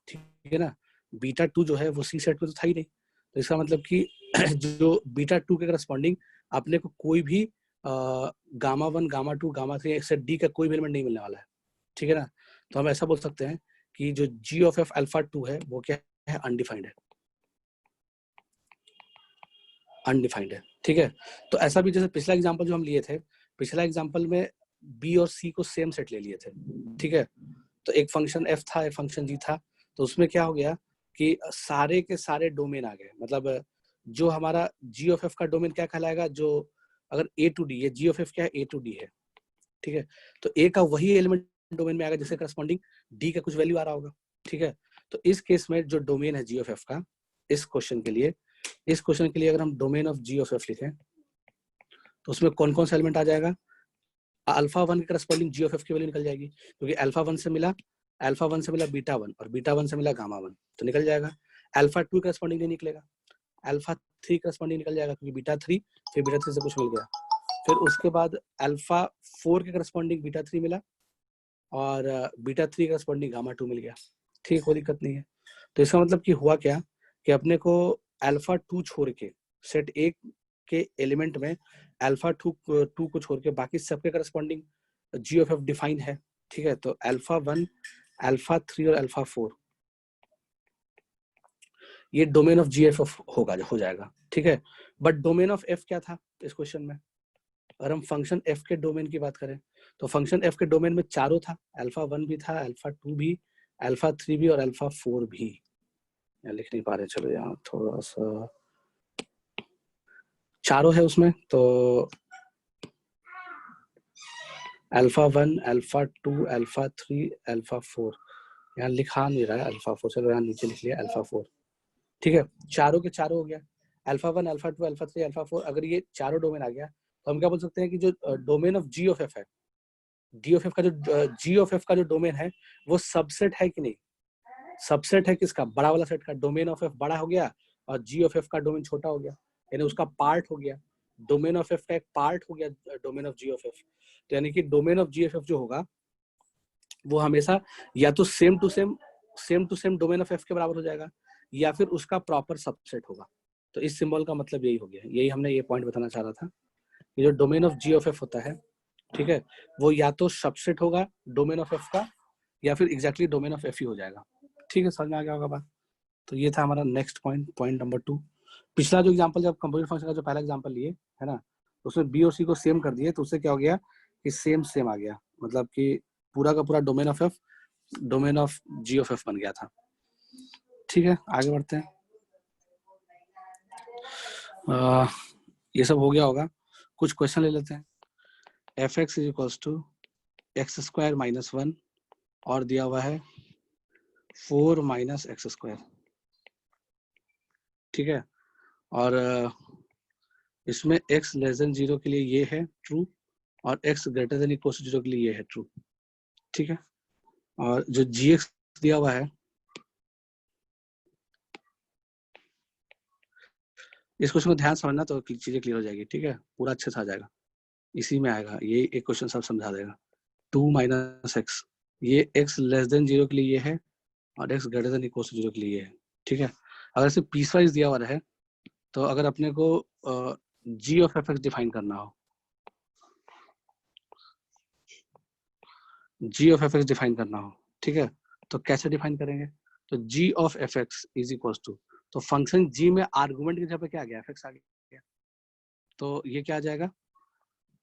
ठीक है ना, बीटा 2 जो है वो सी सेट में तो था ही नहीं, तो इसका मतलब कि जो बीटा 2 के करस्पॉन्डिंग अपने को कोई भी gamma 1, gamma 2, gamma 3 accept D का कोई भी एलिमेंट नहीं मिलने वाला है। ठीक है ना, तो हम ऐसा बोल सकते हैं कि जो g ऑफ f अल्फा 2 है वो क्या है? अनडिफाइंड है, अनडिफाइंड है। ठीक है, तो ऐसा भी जैसे पिछला एग्जांपल जो हम लिए थे, पिछला एग्जांपल में b और c को सेम सेट ले लिए थे। ठीक है, तो एक फंक्शन f था, एक फंक्शन g था, तो उसमें क्या हो गया कि सारे के सारे डोमेन आ गए। मतलब जो हमारा g ऑफ f का डोमेन क्या कहलाएगा, जो अगर a टू d, ये g ऑफ f क्या है? a टू d है। ठीक है, तो a का वही एलिमेंट डोमेन में आएगा जिससे करस्पॉन्डिंग d का कुछ वैल्यू आ रहा होगा। ठीक है, तो इस केस में जो डोमेन है g ऑफ f का, इस क्वेश्चन के लिए अगर हम domain of g of f लिखें तो उसमें कौन कौन सा एलिमेंट आ जाएगा? अल्फा 1 के करस्पॉन्डिंग g ऑफ f की वैल्यू निकल जाएगी, क्योंकि अल्फा 1 से मिला बीटा 1 और बीटा 1 से मिला गामा 1, तो निकल जाएगा। अल्फा 2 करस्पॉन्डिंग नहीं निकलेगा, अल्फा 3 करस्पॉन्डिंग निकल जाएगा, क्योंकि बीटा 3, फिर बीटा 3 से कुछ मिल गया, फिर उसके बाद अल्फा 4 के करस्पॉन्डिंग बीटा 3 मिला और बीटा 3 करस्पॉन्डिंग गामा 2 मिल गया। ठीक, कोई दिक्कत नहीं है। तो इसका मतलब कि हुआ क्या कि अपने को अल्फा 2 छोड़ के सेट ए के एलिमेंट में अल्फा 2 को छोड़ के बाकी सबके corresponding G of F define है। ठीक है, तो अल्फा 1, अल्फा 3 और अल्फा 4 ये डोमेन ऑफ जी एफ हो जाएगा। ठीक है, बट डोमेन ऑफ एफ क्या था इस क्वेश्चन में? अगर हम फंक्शन एफ के डोमेन की बात करें तो फंक्शन एफ के डोमेन में चारों था, अल्फा 1 भी था, अल्फा 2 भी, अल्फा 3 भी और अल्फा 4 भी। यहाँ लिख नहीं पा रहे, चलो यहाँ थोड़ा सा, चारों है उसमें, तो अल्फा 1, अल्फा 2, अल्फा 3, अल्फा 4, यहाँ लिखा नहीं रहा है अल्फा 4, चलो यहाँ नीचे लिख लिया अल्फा 4। ठीक है, चारों के चारों हो गया, अल्फा 1, अल्फा 2, अल्फा 3, अल्फा 4, अगर ये चारों डोमेन आ गया तो हम क्या बोल सकते हैं कि जो domain of G of F है, डी ऑफ एफ का जो जी ऑफ एफ का जो डोमेन है वो सबसेट है कि नहीं? सबसेट है किसका? बड़ा वाला सेट का। डोमेन ऑफ एफ बड़ा हो गया और जी ऑफ एफ का डोमेन छोटा हो गया, यानी उसका पार्ट हो गया, डोमेन ऑफ एफ का एक पार्ट हो गया domain of G of F. तो यानी कि domain of G of F जो होगा वो हमेशा या तो same to same domain of F के बराबर हो जाएगा या फिर उसका प्रॉपर सबसेट होगा। तो इस सिंबल का मतलब यही हो गया, यही हमने ये पॉइंट बताना चाह रहा था कि जो domain of G of F होता है, ठीक है, वो या तो सबसेट होगा डोमेन ऑफ एफ का या फिर एग्जैक्टली डोमेन ऑफ एफ ही हो जाएगा। ठीक है, समझ में आ गया होगा बात। तो ये था हमारा नेक्स्ट पॉइंट नंबर 2। पिछला जो एग्जांपल जब कंपोजिट फंक्शन का जो पहला एग्जांपल लिए है ना, उसमें बी और सी को सेम कर दिए, तो उससे क्या हो गया कि सेम आ गया, मतलब कि पूरा का पूरा domain of F domain of G of F बन गया था। ठीक है, आगे बढ़ते हैं। ये सब हो गया होगा, कुछ क्वेश्चन ले लेते हैं। F X is equals to X square minus 1 और दिया हुआ है 4 माइनस एक्स स्क्वायर। ठीक है, और इसमें x लेस देन 0 के लिए ये है ट्रू और x greater than equal to 0 के लिए ये है ट्रू, ठीक है। और जो gx दिया हुआ है, इस क्वेश्चन को ध्यान समझना तो चीजें क्लियर हो जाएगी, ठीक है, पूरा अच्छे से आ जाएगा, इसी में आएगा ये एक क्वेश्चन सब समझा देगा। 2 माइनस एक्स, ये x लेस देन 0 के लिए ये है और x greater than equal to 0 के लिए ये है, ठीक है। अगर इसे पीस वाइज दिया हुआ है तो अगर अपने को g of F x define करना हो, g of F x define करना हो, ठीक है, तो कैसे डिफाइन करेंगे? तो g of F X is equal to, तो फंक्शन g में आर्गुमेंट की जगह पे क्या आ गया, एफ एक्स आ गया, तो ये क्या आ जाएगा,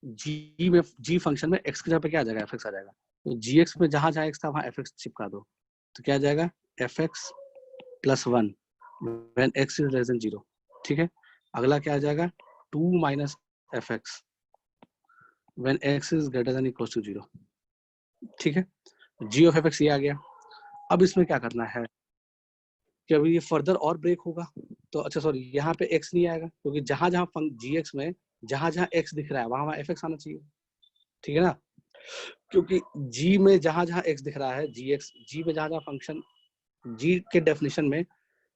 g में g फंक्शन में x की जगह पे क्या आ जाएगा, एफ एक्स आ जाएगा। तो gx में जहां जहां x था वहां एफ एक्स चिपका दो, तो क्या आ जाएगा, F X plus 1 when x is less than 0, ठीक है। अगला क्या आ जाएगा, 2 minus F X when x is greater than equal to 0, ठीक है। g ऑफ एफ एक्स ये आ गया। अब इसमें क्या करना है कि अभी ये फर्दर और ब्रेक होगा, तो अच्छा सॉरी यहाँ पे x नहीं आएगा, क्योंकि जहां जहां gx में जहां जहां x दिख रहा है वहां वहां fx आना चाहिए, ठीक है ना, क्योंकि g में जहां जहां x दिख रहा है, g में जहां जहां फंक्शन g के डेफिनेशन में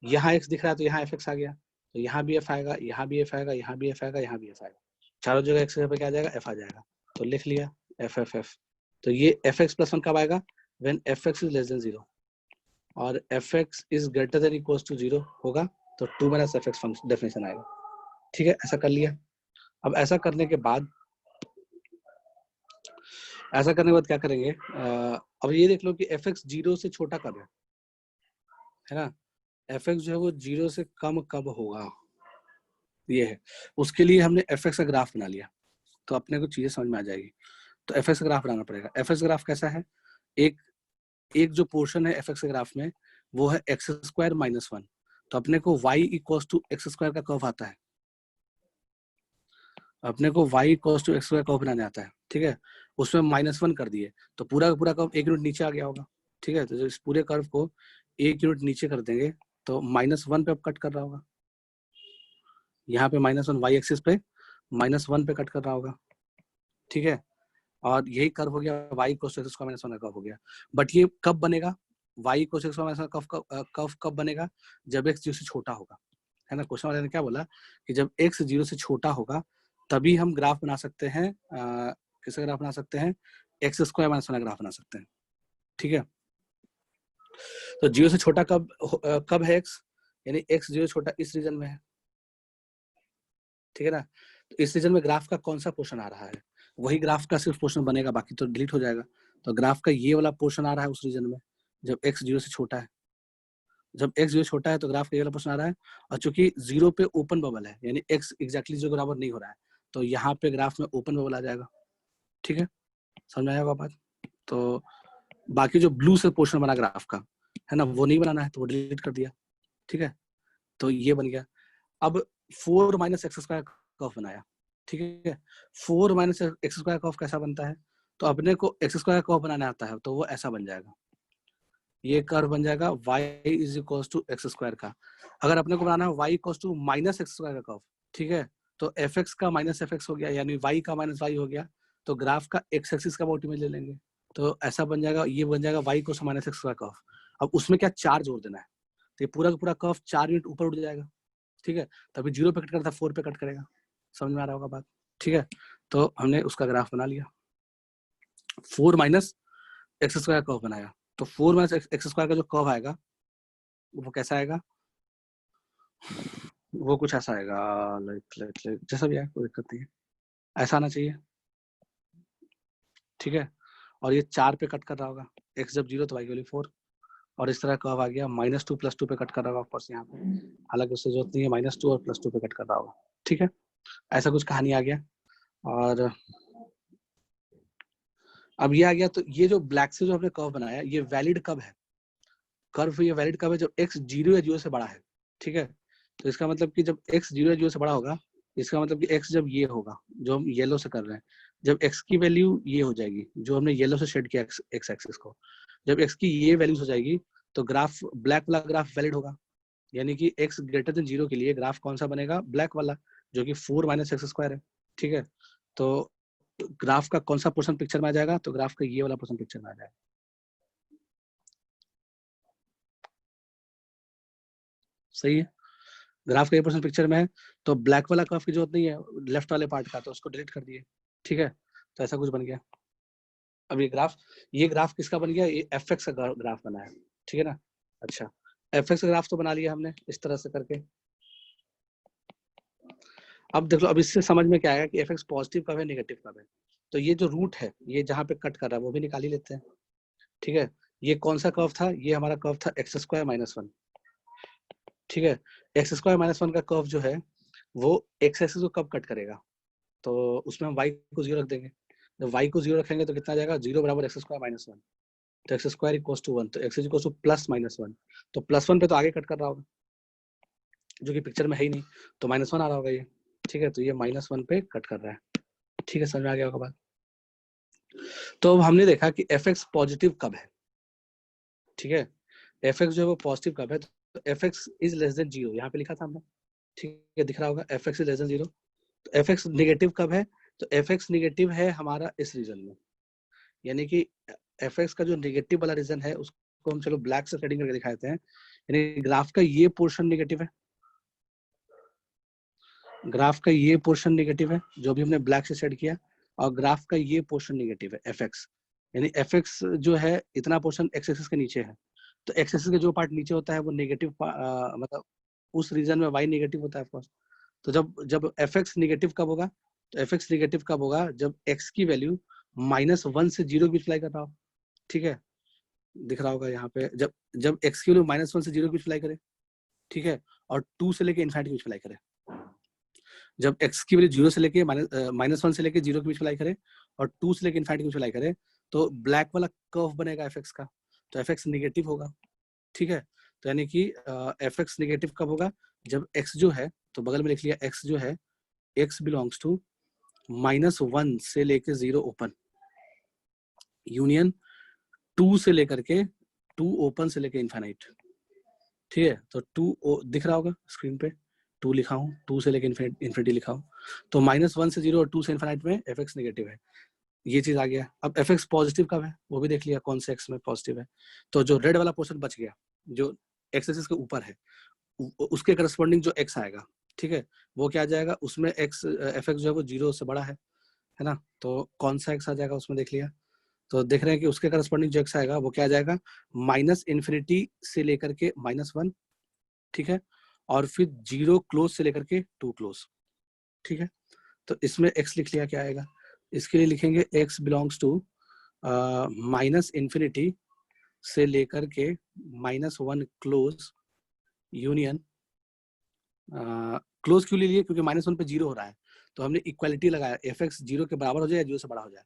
यहाँ x दिख रहा है तो यहाँ fx आ गया, तो यहाँ भी f आएगा, यहाँ भी f आएगा, यहाँ भी f आएगा, यहाँ भी f आएगा, चारों जगह x पे क्या आ जाएगा, f आ जाएगा, तो लिख लिया f f f। तो ये fx प्लस 1 कब आएगा, when fx is less than 0 और fx is greater than equals to 0 होगा, तो 2 माइनस fx फंक्शन डेफिनेशन आएगा, ठीक है। ऐसा कर लिया। अब ऐसा करने के बाद क्या करेंगे, अब ये देख लो कि fx 0 से छोटा कब है ना, fx जो है वो 0 से कम कब होगा, ये है। उसके लिए हमने fx का ग्राफ बना लिया, तो अपने को चीजें समझ में आ जाएगी। तो fx का ग्राफ बनाना पड़ेगा। fx ग्राफ कैसा है, एक जो पोर्शन है fx के ग्राफ में वो है एक्स स्क्वायर माइनस 1, तो अपने को y equals to X square का कर्व आता है, अपने को y equals to X square curve बनाने आता है, ठीक है। उसमें -1 कर दिए तो पूरा का पूरा कर्व 1 यूनिट नीचे आ गया होगा, ठीक है। तो इस पूरे कर्व को 1 यूनिट नीचे कर देंगे तो -1 पे अब कट कर रहा होगा, यहाँ पे -1 y एक्सिस पे -1 पे कट कर रहा होगा, ठीक है। और यही कर्व हो गया y equals to X square minus 1 का कर्व हो गया। बट ये कब बनेगा, y equals to X square minus 1 curve कब बनेगा, जब x 0 से छोटा होगा, है ना। क्वेश्चन वाले ने क्या बोला कि जब x 0 से छोटा होगा तभी हम ग्राफ बना सकते हैं, किसका ग्राफ बना सकते हैं, एक्स स्क्वायर माइनस 1 ग्राफ बना सकते हैं, ठीक है। तो 0 से छोटा कब है x, यानी x 0 से छोटा इस रीजन में है, ठीक है ना। तो इस रीजन में ग्राफ का कौन सा पोर्शन आ रहा है, वही ग्राफ का सिर्फ पोर्शन बनेगा, बाकी तो डिलीट हो जाएगा। तो ग्राफ का ये वाला पोर्शन आ रहा है उस रीजन में जब x 0 से छोटा है, जब x 0 छोटा है तो ग्राफ का ये वाला पोर्शन आ रहा है। और चूंकि 0 पे ओपन बबल है, यानी x एग्जैक्टली 0 के बराबर नहीं हो रहा है, तो यहाँ पे ग्राफ में ओपन बबल आ जाएगा, ठीक है। समझ आएगा बात। तो बाकी जो ब्लू से पोर्शन बना ग्राफ का, है ना, वो नहीं बनाना है तो वो डिलीट कर दिया, ठीक है। तो ये बन गया। अब 4 माइनस एक्स स्क्वायर कर्व बनाया, ठीक है। 4 माइनस एक्स स्क्वायर कर्व कैसा बनता है, तो अपने को एक्स स्क्वायर कर्व बनाना आता है, तो वो ऐसा बन जाएगा, ये कर्व बन जाएगा y is equal to X square का। अगर अपने को बनाना है y equal to minus X square का कर्व, ठीक है, तो एफ एक्स का माइनस एफ एक्स हो गया, यानी y का माइनस y हो गया, तो ग्राफ का एक्स एक्सिस का मोटिव ले लेंगे, तो ऐसा बन जाएगा, ये बन जाएगा y equal to minus X square curve. अब उसमें क्या 4 जोड़ देना है, तो ये पूरा का पूरा कर्व 4 यूनिट ऊपर उठ जाएगा, ठीक है। तभी 0 पे कट करता 4 पे कट करेगा, समझ में आ रहा होगा बात, ठीक है। तो हमने उसका ग्राफ बना लिया, 4 माइनस एक्स स्क्वायर कर्व बनाया, तो 4 माइनस एक्स स्क्वायर का जो कर्व आएगा वो कैसा आएगा, वो कुछ ऐसा आएगा, लाइक जैसा भी आए कोई दिक्कत नहीं है, ऐसा आना चाहिए, ठीक है। और ये 4 पे कट कर रहा होगा, x जब 0 तो y की वैल्यू 4, और इस तरह कर्व आ गया -2 + 2 पे कट कर रहा होगा ऊपर से यहाँ पे, हालांकि उससे जरूरत नहीं है, -2 और +2 पे कट कर रहा होगा, ठीक है। ऐसा कुछ कहानी आ गया। और अब ये आ गया, तो ये जो ब्लैक से जो हमने कर्व बनाया ये वैलिड कब है, कर्व ये वैलिड कब है, जब x 0 या 0 से बड़ा है, ठीक है। तो इसका मतलब कि जब x 0 या 0 से बड़ा होगा, इसका मतलब कि x जब ये होगा जो हम येलो से कर रहे हैं, जब x की वैल्यू ये हो जाएगी, जो हमने येलो से शेड किया x एक्सिस को, जब x की ये वैल्यूज हो जाएगी तो ग्राफ ब्लैक वाला ग्राफ वैलिड होगा, यानी कि x ग्रेटर देन 0 के लिए ग्राफ कौन सा बनेगा, ब्लैक वाला, जो कि 4 माइनस एक्स स्क्वायर है, ठीक है। तो तो ग्राफ का कौन सा पोर्शन पिक्चर में आ जाएगा? तो ग्राफ का ये वाला पोर्शन पिक्चर में आ जाएगा। सही है, ग्राफ का ये पोर्शन पिक्चर में है, तो ब्लैक वाला कर्व की जरूरत नहीं है लेफ्ट वाले पार्ट का, तो उसको डिलीट कर दिए। ठीक है, तो ऐसा कुछ बन गया। अब ये ग्राफ किसका बन गया? ये एफ का ग्राफ बना है। ठीक है ना? अच्छा, एफ का ग्राफ तो बना लिया हमने इस तरह से करके। अब देख लो, अब इससे समझ में क्या आएगा कि एफ पॉजिटिव कब है, नेगेटिव कब है। तो ये जो रूट है, ये जहाँ पे कट कर रहा है वो भी निकाल ही लेते हैं। ठीक है, ये कौन सा कर्व था? ये हमारा कर्व था एक्स स्क्वायर माइनस वन। ठीक है, एक्स स्क्वायर माइनस वन का कर्व जो है वो एक्स एक्सिस को कब कट करेगा? तो उसमें हम वाई को जीरो रख देंगे। जब वाई को जीरो रखेंगे तो कितना आ जाएगा? जीरो बराबर एक्स स्क्वायर माइनस वन। तो X square equals to one, तो X equals to plus minus one. तो प्लस वन पे तो आगे कट कर रहा होगा, जो कि पिक्चर में है ही नहीं, तो माइनस वन आ रहा होगा ये। ठीक है, तो ये माइनस वन पे कट कर रहा है। ठीक है, समझ में आ गया होगा बात? तो अब हमने देखा कि एफ एक्स पॉजिटिव कब है। ठीक है, एफ एक्स जो है वो पॉजिटिव कब है? तो F X is less than zero, यहाँ पे लिखा था हमने। ठीक है, दिख रहा होगा F X is less than zero. तो एफ एक्स निगेटिव कब है? तो एफ एक्स निगेटिव है हमारा इस रीजन में, यानी कि एफ एक्स का जो निगेटिव वाला रीजन है उसको हम चलो ब्लैक से शेडिंग करके दिखा देते हैं। यानी ग्राफ का ये पोर्शन निगेटिव है, ग्राफ का ये पोर्शन निगेटिव है जो भी हमने ब्लैक से शेड किया, और ग्राफ का ये पोर्शन निगेटिव है एफ एक्स। यानी एफ एक्स जो है इतना पोर्शन एक्स एक्सिस के नीचे है, तो एक्स एक्सिस का जो पार्ट नीचे होता है वो नेगेटिव, मतलब उस रीजन में वाई नेगेटिव होता है ऑफकोर्स। तो जब जब एफ एक्स निगेटिव कब होगा? तो एफ एक्स निगेटिव कब होगा? जब एक्स की वैल्यू माइनस वन से जीरो के बीच फ्लाई कर रहा हो। ठीक है, दिख रहा होगा यहाँ पे, जब जब एक्स की वैल्यू माइनस वन से जीरो के बीच फ्लाई करे। ठीक है, और टू से लेके इनफाइनिटी के बीच फ्लाई करे। जब एक्स की वैल्यू जीरो से लेके माइनस वन से लेके जीरो के बीच फ्लाई करे और टू से लेके इनफाइनिटी के बीच फ्लाई करे, तो ब्लैक वाला कर्व बनेगा एफ एक्स का, तो एफ एक्स निगेटिव होगा। ठीक है, तो यानी कि एफ एक्स निगेटिव कब होगा? जब एक्स जो है, तो बगल में लिख लिया एक्स जो है, X belongs to minus one से लेके जीरो ओपन, यूनियन टू से लेकर के टू ओपन से लेके इनफाइनाइट। ठीक है, तो टू दिख रहा होगा स्क्रीन पे, टू लिखा हूँ, टू से लेके इन्फिनिटी लिखा हूँ। तो माइनस वन से जीरो और टू से इनफाइनाइट में एफ एक्स नेगेटिव है, ये चीज आ गया। अब एफ एक्स पॉजिटिव कब है वो भी देख लिया, कौन से एक्स में पॉजिटिव है। तो जो रेड वाला पोर्शन बच गया जो एक्स एक्सिस के ऊपर है, उसके करस्पॉन्डिंग जो एक्स आएगा, ठीक है, वो क्या आ जाएगा? उसमें एक्स एफ एक्स जो है वो जीरो से बड़ा है ना? तो कौन सा एक्स आ जाएगा उसमें देख लिया, तो देख रहे हैं कि उसके करस्पॉन्डिंग जो एक्स आएगा वो क्या आ जाएगा? माइनस इन्फिनिटी से लेकर के माइनस वन। ठीक है, और फिर जीरो क्लोज से लेकर के टू क्लोज। ठीक है, तो इसमें एक्स लिख लिया, क्या आएगा? इसके लिए लिखेंगे X belongs to minus infinity से लेकर के minus one close union. Close क्यों ले लिए? क्योंकि माइनस वन पे जीरो हो रहा है, तो हमने इक्वालिटी लगाया, एफ एक्स जीरो के बराबर हो जाए या जीरो से बड़ा हो जाए,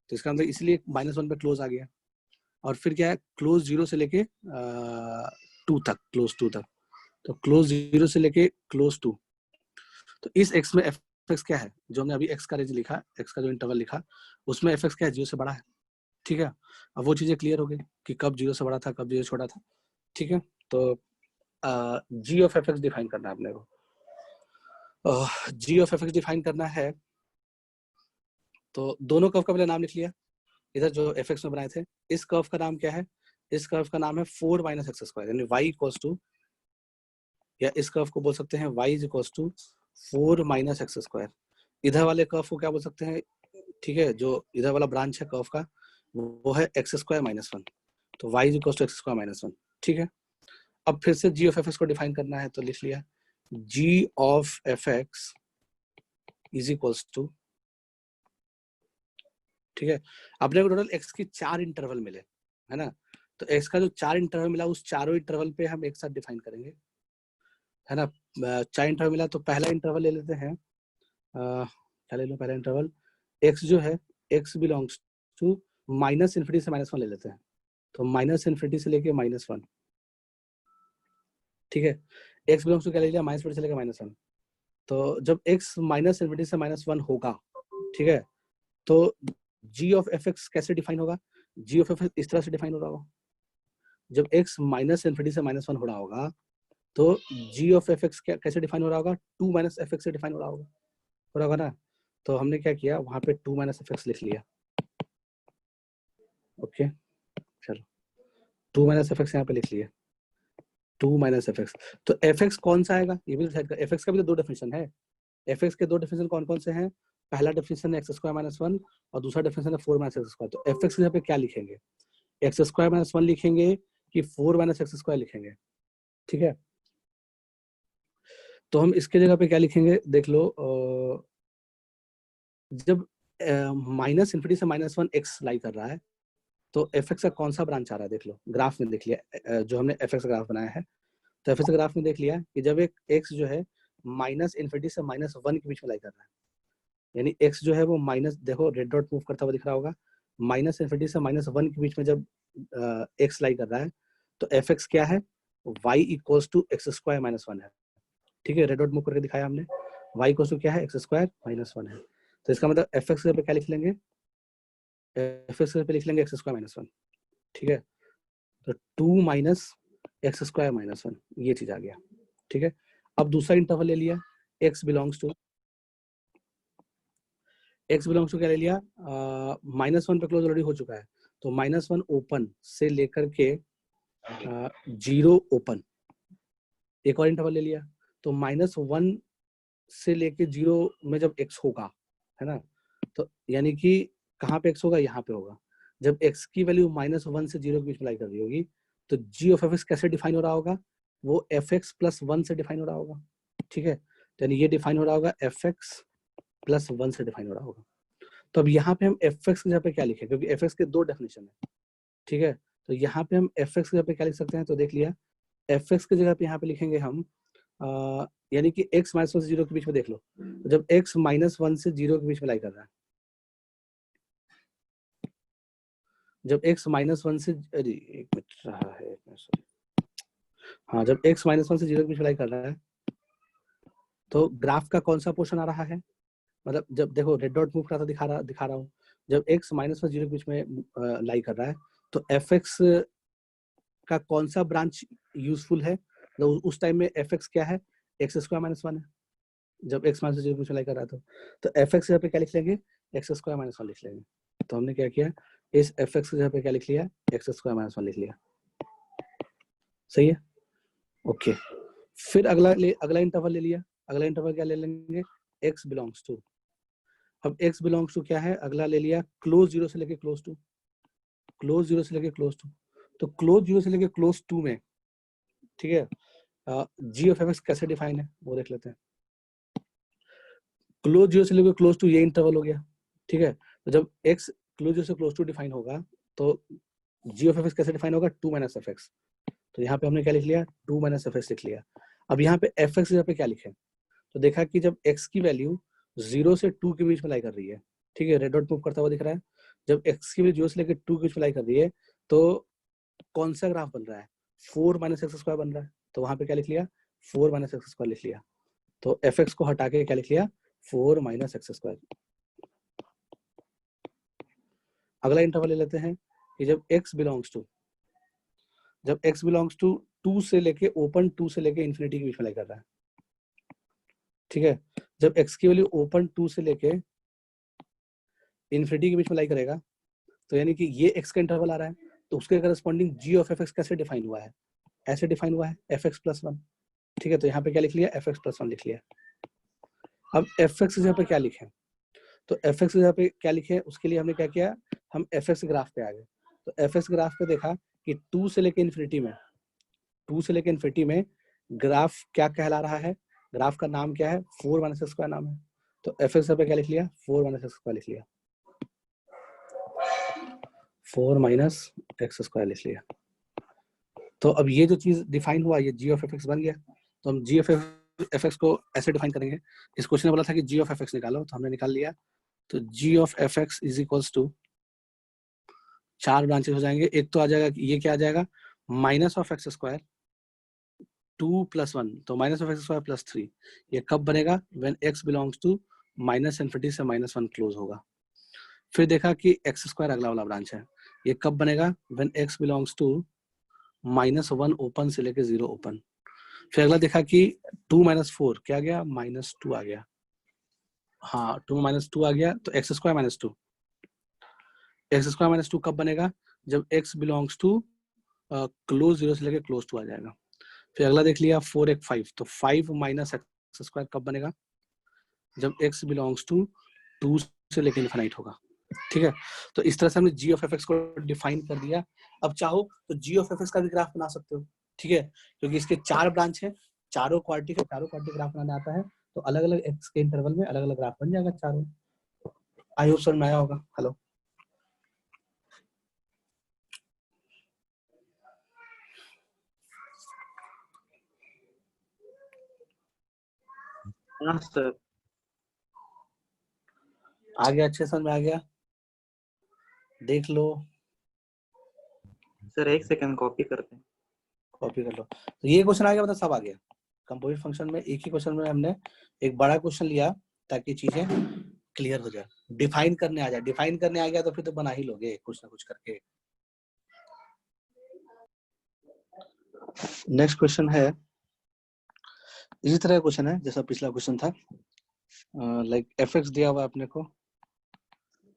तो इसका मतलब इसलिए माइनस वन पे क्लोज आ गया। और फिर क्या है? क्लोज जीरो से लेके टू तक, क्लोज टू तक, तो क्लोज जीरो से लेके क्लोज टू। तो इस एक्स में एफ एक्स क्या है? जो हमने अभी एक्स का रेंज लिखा, एक्स का जो इंटरवल लिखा, उसमें एफ एक्स क्या है? जीरो से बड़ा है। ठीक है, अब वो चीजें क्लियर हो गई कि कब जीरो से बड़ा था, कब जीरो छोटा था। ठीक है, तो G of F x define करना है अपने को। जी ऑफ एफ एक्स डिफाइन करना है, तो दोनों कर्व का पहले नाम लिख लिया, इधर जो एफ एक्स में बनाए थे। इस कर्व का नाम क्या है? इस कर्व का नाम है फोर माइनस एक्स स्क्वायर, यानी वाई इक्वल्स टू, या इस कर्व को बोल सकते हैं Y is equals to four minus X square. इधर वाले कर्व को क्या बोल सकते हैं? ठीक है, जो इधर वाला ब्रांच है कर्व का वो है एक्स स्क्वायर माइनस वन, तो Y is equals to X square minus one. ठीक है, अब फिर से जी ऑफ एफ एक्स को डिफाइन करना है, तो लिख लिया G of F X is equals to, ठीक है, अपने को टोटल एक्स की चार इंटरवल मिले, है ना? तो एक्स का जो चार इंटरवल मिला उस चारों इंटरवल पे हम एक साथ डिफाइन करेंगे, है ना? चार इंटरवल मिला, तो पहला इंटरवल ले लेते हैं, क्या ले लो पहला इंटरवल? एक्स जो है, X belongs to minus infinity से माइनस वन ले लेते हैं, तो माइनस इन्फिनिटी से लेके माइनस वन। ठीक है, एक्स बिलोंग्स टू क्या ले लिया? माइनस इन्फिनिटी से लेके माइनस वन। तो जब एक्स माइनस इन्फिनिटी से माइनस वन होगा, ठीक है, तो जी ऑफ एफ एक्स कैसे डिफाइन होगा? जी ऑफ एफ एक्स इस तरह से डिफाइन हो रहा होगा, जब एक्स माइनस इन्फिनिटी से माइनस वन हो रहा होगा, तो जी ऑफ एफ एक्स कैसे डिफाइन हो रहा होगा? टू माइनस एफ एक्स से डिफाइन हो रहा होगा ना? तो हमने क्या किया, वहां पे 2 माइनस एफ एक्स लिख लिया। ओके चलो 2 माइनस एफ एक्स यहाँ पे लिख लिया, 2 माइनस एफ एक्स। तो एफ एक्स कौन सा आएगा ये भी डिसाइड कर। एफ एक्स का भी तो दो डेफिनेशन है। एफ एक्स के दो डेफिनेशन कौन कौन से हैं? पहला डेफिनेशन है एक्स स्क्वायर माइनस 1 और दूसरा डेफिनेशन है 4 माइनस एक्स स्क्वायर। तो एफ एक्स यहाँ पे क्या लिखेंगे, एक्स स्क्वायर माइनस 1 लिखेंगे कि 4 माइनस एक्स स्क्वायर लिखेंगे? ठीक है, तो हम इसके जगह पे क्या लिखेंगे देख लो। जब माइनस इन्फिनिटी से माइनस 1 एक्स लाई कर रहा है तो एफ एक्स का कौन सा ब्रांच आ रहा है देख लो, ग्राफ में देख लिया जो हमने एफ एक्स का ग्राफ बनाया है। तो एफ एक्स का ग्राफ में देख लिया कि जब एक एक्स जो है माइनस इन्फिनिटी से माइनस 1 के बीच में लाई कर रहा है, यानी एक्स जो है वो माइनस, देखो रेड डॉट मूव करता हुआ दिख रहा होगा, माइनस इन्फिनिटी से माइनस 1 के बीच में जब एक्स लाई कर रहा है तो एफ एक्स क्या है, y equals to X square minus 1 है। ठीक है, रेड डॉट मूव करके दिखाया हमने, y इक्वल्स टू क्या है, एक्स स्क्वायर माइनस 1 है। तो इसका मतलब एफ एक्स पे क्या लिख लेंगे, एफ एक्स पे लिख लेंगे एक्स स्क्वायर माइनस 1। ठीक है, तो 2 माइनस एक्स स्क्वायर माइनस 1 ये चीज आ गया। ठीक है, अब दूसरा इंटरवल ले लिया, x बिलोंग्स टू क्या ले लिया, -1 पे क्लोज ऑलरेडी हो चुका है, तो -1 ओपन से लेकर के 0 ओपन। एक और इंटरवल ले लिया, तो -1 से लेके 0 में जब x होगा, है ना, तो यानी कि कहाँ पे x होगा, यहाँ पे होगा। जब x की वैल्यू -1 से 0 के बीच में लाई कर रही होगी तो g ऑफ एफ एक्स कैसे डिफाइन हो रहा होगा, वो एफ एक्स प्लस 1 से डिफाइन हो रहा होगा। ठीक है, तो यानी ये डिफाइन हो रहा होगा एफ एक्स प्लस 1 से डिफाइन हो रहा होगा। तो अब यहाँ पे हम एफ एक्स की जगह पे क्या लिखें, क्योंकि एफ एक्स के दो डेफिनेशन है। ठीक है, तो यहाँ पे हम एफ एक्स की जगह पे क्या लिख सकते हैं, तो देख लिया एफ एक्स की जगह पे यहाँ पे लिखेंगे हम यानी कि x -1 से 0 के बीच में देख लो, तो जब x -1 से 0 के बीच में लाई कर रहा है, जब x -1 से, अरे एक मिनट रहा है, हाँ, जब x -1 से 0 के बीच में लाई कर रहा है तो ग्राफ का कौन सा पोर्शन आ रहा है, मतलब जब देखो रेड डॉट मूव करता दिखा रहा हूँ, जब x -1 0 के बीच में लाई कर रहा है तो एफ एक्स का कौन सा ब्रांच यूजफुल है, तो उस टाइम में एफ एक्स क्या है, एक्स स्क्वायर माइनस 1 है, जब x -0 के बीच में लाई कर रहा था। तो एफ एक्स पे क्या लिख लेंगे, एक्स स्क्वायर माइनस 1 लिख लेंगे। तो हमने क्या किया, इस एफ एक्स की जगह पे क्या लिख लिया, एक्स स्क्वायर माइनस 1 लिख लिया। सही है, ओके। फिर अगला इंटरवल ले लिया, अगला इंटरवल क्या ले लेंगे, x बिलोंग्स टू। अब x बिलोंग्स टू क्या है, अगला ले लिया क्लोज 0 से लेके क्लोज टू, क्लोज 0 से लेके क्लोज टू। तो क्लोज 0 से लेके क्लोज टू में, ठीक है, g ऑफ एफ एक्स कैसे डिफाइन है वो देख लेते हैं। क्लोज 0 से लेके क्लोज टू ये इंटरवल हो गया। ठीक है, तो जब x क्लोज 0 से क्लोज टू डिफाइन होगा तो g ऑफ एफ एक्स कैसे डिफाइन होगा, 2 माइनस एफ एक्स। तो यहाँ पे हमने क्या लिख लिया, 2 माइनस एफ एक्स लिख लिया। अब यहाँ पे एफ एक्स जगह पे क्या लिखे, तो देखा कि जब x की वैल्यू 0 से 2 के बीच में लाई कर रही है, ठीक है, रेड डॉट मूव करता हुआ दिख रहा है, जब x की वैल्यू 0 से लेकर 2 के बीच में लाई कर रही है तो कौन सा ग्राफ बन रहा है, 4 माइनस एक्स स्क्वायर बन रहा है। तो वहां पे क्या लिख लिया, 4 माइनस एक्स स्क्वायर लिख लिया। तो एफ एक्स को हटा के क्या लिख लिया, 4 माइनस एक्स स्क्वायर। अगला इंटरवल ले लेते हैं कि जब x बिलोंग्स टू, जब x बिलोंग्स टू 2 से लेके ओपन 2 से लेके इन्फिनिटी के बीच में लाई कर रहा है। ठीक है, जब x की वैल्यू ओपन 2 से लेके इन्फिनिटी के बीच में लाई करेगा तो यानी कि ये x का इंटरवल आ रहा है, तो उसके corresponding g of F x कैसे डिफाइन हुआ है, ऐसे डिफाइन हुआ है एफ एक्स प्लस 1। ठीक है, तो यहाँ पे क्या लिख लिया, एफ एक्स प्लस 1 लिख लिया। अब एफ एक्स जगह पे क्या लिखें, तो एफ एक्स जगह पे क्या लिखे, उसके लिए हमने क्या किया, हम एफ एक्स ग्राफ पे आ गए। तो एफ एक्स ग्राफ पे देखा कि 2 से लेके इन्फिनिटी में, 2 से लेके इन्फिनिटी में ग्राफ क्या कहला रहा है, ग्राफ का नाम क्या है, 4 माइनस एक्स स्क्वायर नाम है। तो एफ एक्स पे क्या लिख लिया, 4 माइनस एक्स स्क्वायर लिख लिया, 4 माइनस एक्स स्क्वायर लिख लिया। तो अब ये जो चीज डिफाइन हुआ, ये जी ऑफ एफ एक्स बन गया। तो हम जी ऑफ एफ एक्स को ऐसे डिफाइन करेंगे, इस क्वेश्चन में बोला था कि जी ऑफ एफ एक्स निकालो, तो हमने निकाल लिया। तो G of F X is equals to 4 branches हो जाएंगे। एक तो आ जाएगा, ये क्या आ जाएगा, माइनस ऑफ एक्स स्क्वायर 2 + 1, तो minus of X square plus 3। ये कब बनेगा, when x belongs to minus infinity से -1 क्लोज होगा। फिर देखा कि एक्स स्क्वायर अगला वाला ब्रांच है, ये कब बनेगा, when x belongs to -1 open से लेके 0 ओपन। फिर अगला देखा कि 2 - 4 क्या आ गया, -2 आ गया। हाँ 2 माइनस 2 आ गया, तो X square minus 2, x square minus 2 कब बनेगा, जब x बिलोंग्स टू क्लोज 0 से लेके क्लोज 2 आ जाएगा। फिर अगला देख लिया 4x5, तो 5 माइनस एक्स स्क्वायर कब बनेगा, जब x बिलोंग्स टू 2 से लेके इनफाइनाइट होगा। ठीक है, तो इस तरह से हमने g ऑफ fx को डिफाइन कर दिया। अब चाहो तो g ऑफ fx का भी ग्राफ बना सकते हो, ठीक है, क्योंकि इसके 4 ब्रांच है, चारों क्वार्टिक है, चारों क्वार्टिक ग्राफ बनाना आता है, तो अलग अलग x के इंटरवल में अलग अलग ग्राफ बन जाएगा चारों। आई होप समझ में आया होगा। हेलो, हाँ सर। आ गया, अच्छे समझ में आ गया, देख लो, सर एक सेकंड कॉपी करते हैं। कॉपी कर लो। तो ये क्वेश्चन आ गया, मतलब सब आ गया। कंपोजिट फंक्शन में एक ही क्वेश्चन में हमने एक बड़ा क्वेश्चन लिया ताकि चीजें क्लियर हो जाए, डिफाइन करने आ जाए। डिफाइन करने आ गया तो फिर तो बना ही लोगे कुछ ना कुछ करके। नेक्स्ट क्वेश्चन है, इसी तरह क्वेश्चन है जैसा पिछला क्वेश्चन था। लाइक एफ एक्स दिया हुआ है अपने को,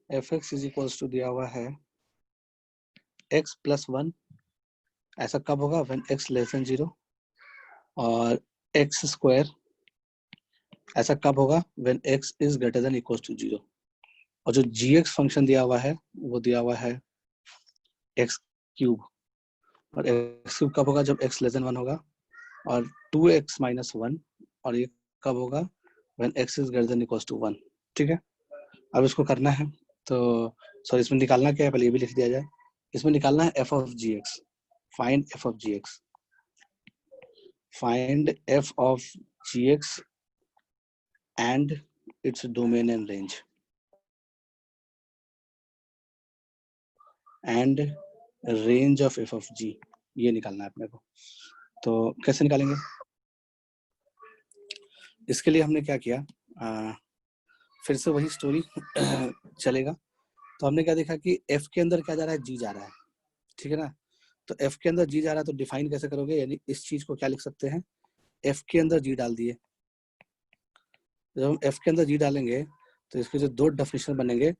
F X is equals to दिया हुआ है एक्स प्लस 1, ऐसा कब होगा, व्हेन एक्स लेस देन 0, और एक्स स्क्वायर ऐसा कब होगा, when X is greater than equals to 0। और जो जी एक्स फंक्शन दिया हुआ है वो दिया हुआ है एक्स क्यूब, और एक्स क्यूब कब होगा, जब एक्स लेस देन 1 होगा, और 2x माइनस 1, और ये कब होगा, when x is greater than equals to 1। ठीक है, अब इसको करना है, तो सॉरी इसमें निकालना क्या है, पहले ये भी लिख दिया जाए। इसमें निकालना है f of G X, find f of G X, find f of G X and its domain and range, and range of f of g, ये निकालना है अपने को। तो कैसे निकालेंगे, इसके लिए हमने क्या किया, फिर से वही स्टोरी चलेगा। तो हमने क्या देखा कि f के अंदर क्या जा रहा है, g जा रहा है, ठीक है ना। तो f के अंदर g जा रहा है, तो डिफाइन कैसे करोगे, यानी इस चीज को क्या लिख सकते हैं, f के अंदर g डाल दिए। जब हम f के अंदर g डालेंगे तो इसके जो दो डेफिनेशन बनेंगे,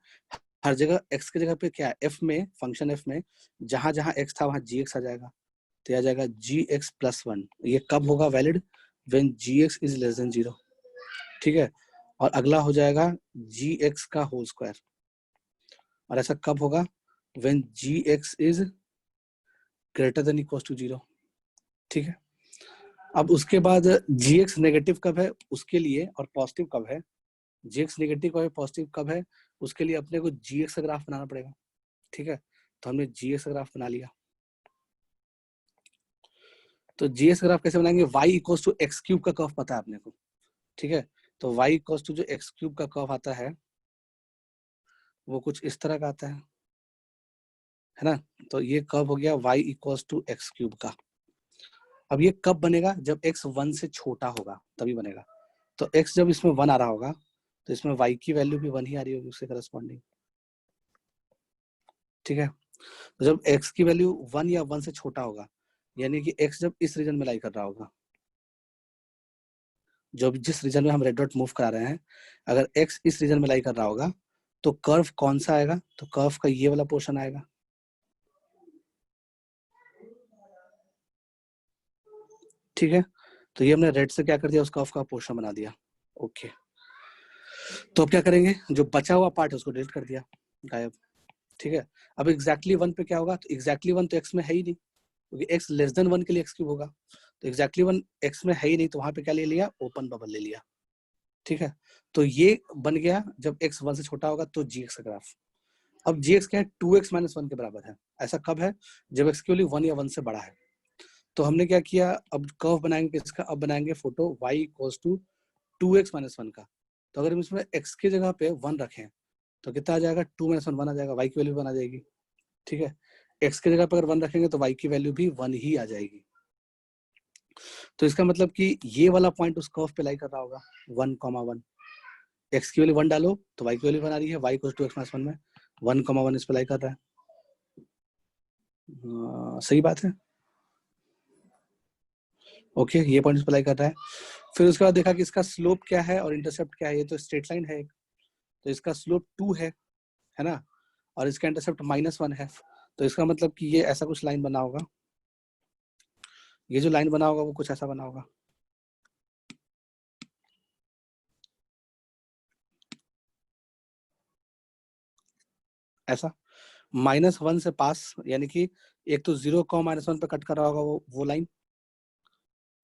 हर जगह x की जगह पे क्या है, f में, फंक्शन f में जहां जहां x था वहां gx आ जाएगा, तो आ जाएगा gx प्लस 1। ये कब होगा valid, when gx is less than 0। ठीक है, और अगला हो जाएगा gx का होल स्क्वायर, और ऐसा कब होगा, when gx is greater than equal to 0। ठीक है, अब उसके बाद gx नेगेटिव कब है उसके लिए, और पॉजिटिव कब है, gx नेगेटिव कब है, पॉजिटिव कब है, उसके लिए अपने को gx का ग्राफ बनाना पड़ेगा। ठीक है, तो हमने gx का ग्राफ बना लिया। तो gx का ग्राफ कैसे बनाएंगे, y equals to X cube का कर्व पता है अपने को। ठीक है, तो y इक्वल्स टू जो एक्स क्यूब का कर्व आता है वो कुछ इस तरह का आता है ना। तो ये कर्व हो गया y equals to X cube का। अब ये कब बनेगा, जब x 1 से छोटा होगा तभी बनेगा। तो x जब इसमें 1 आ रहा होगा तो इसमें y की वैल्यू भी 1 ही आ रही होगी उसके करस्पॉन्डिंग। ठीक है, तो जब x की वैल्यू 1 या 1 से छोटा होगा, यानी कि x जब इस रीजन में लाई कर रहा होगा, जो जिस रीजन में हम रेड डॉट मूव करा रहे हैं, अगर x इस रीजन में लाई कर रहा होगा तो कर्व कौन सा आएगा, तो कर्व का ये वाला पोर्शन आएगा। ठीक है, तो ये हमने रेड से क्या कर दिया, उस कर्व का पोर्शन बना दिया। ओके, तो अब क्या करेंगे, जो बचा हुआ पार्ट है उसको डिलीट कर दिया, गायब। ठीक है, अब एग्जैक्टली 1 पे क्या होगा, तो एग्जैक्टली 1 तो x में है ही नहीं, क्योंकि x लेस देन 1 के लिए x क्यूब होगा, तो एग्जैक्टली 1 x में है ही नहीं, तो वहां पे क्या ले लिया, ओपन बबल ले लिया। ठीक है, तो ये बन गया जब x 1 से छोटा होगा तो gx का ग्राफ। अब gx क्या है, 2x माइनस 1 के बराबर है। ऐसा कब है, जब x की वैल्यू 1 या 1 से बड़ा है। तो हमने क्या किया, अब कर्व बनाएंगे इसका, अब बनाएंगे फोटो y equals to 2x minus 1 का। तो अगर हम इसमें x की जगह पे 1 रखें तो कितना आ जाएगा, 2 माइनस 1 आ जाएगा, y की वैल्यू 1 आ जाएगी। ठीक है, x की जगह पर अगर 1 रखेंगे तो y की वैल्यू भी 1 ही आ जाएगी। तो इसका मतलब कि ये वाला पॉइंट उस कर्व पे लाई कर रहा होगा 1,1। x की वैल्यू 1 डालो तो y की वैल्यू 1 आ रही है, y equals to x minus 1 में 1,1 इस पे लाई कर रहा है। सही बात है। ओके, ये पॉइंट इस पे लाई कर रहा है। फिर उसके बाद देखा कि इसका स्लोप क्या है और इंटरसेप्ट क्या है, ये तो स्ट्रेट लाइन है एक। तो इसका स्लोप 2 है ना, और इसका इंटरसेप्ट -1 है, तो इसका मतलब कि ये ऐसा कुछ लाइन बना होगा, ये जो लाइन बना होगा वो कुछ ऐसा बना होगा। ऐसा -1 से पास, यानी कि एक तो 0, -1 पे कट कर रहा होगा वो लाइन,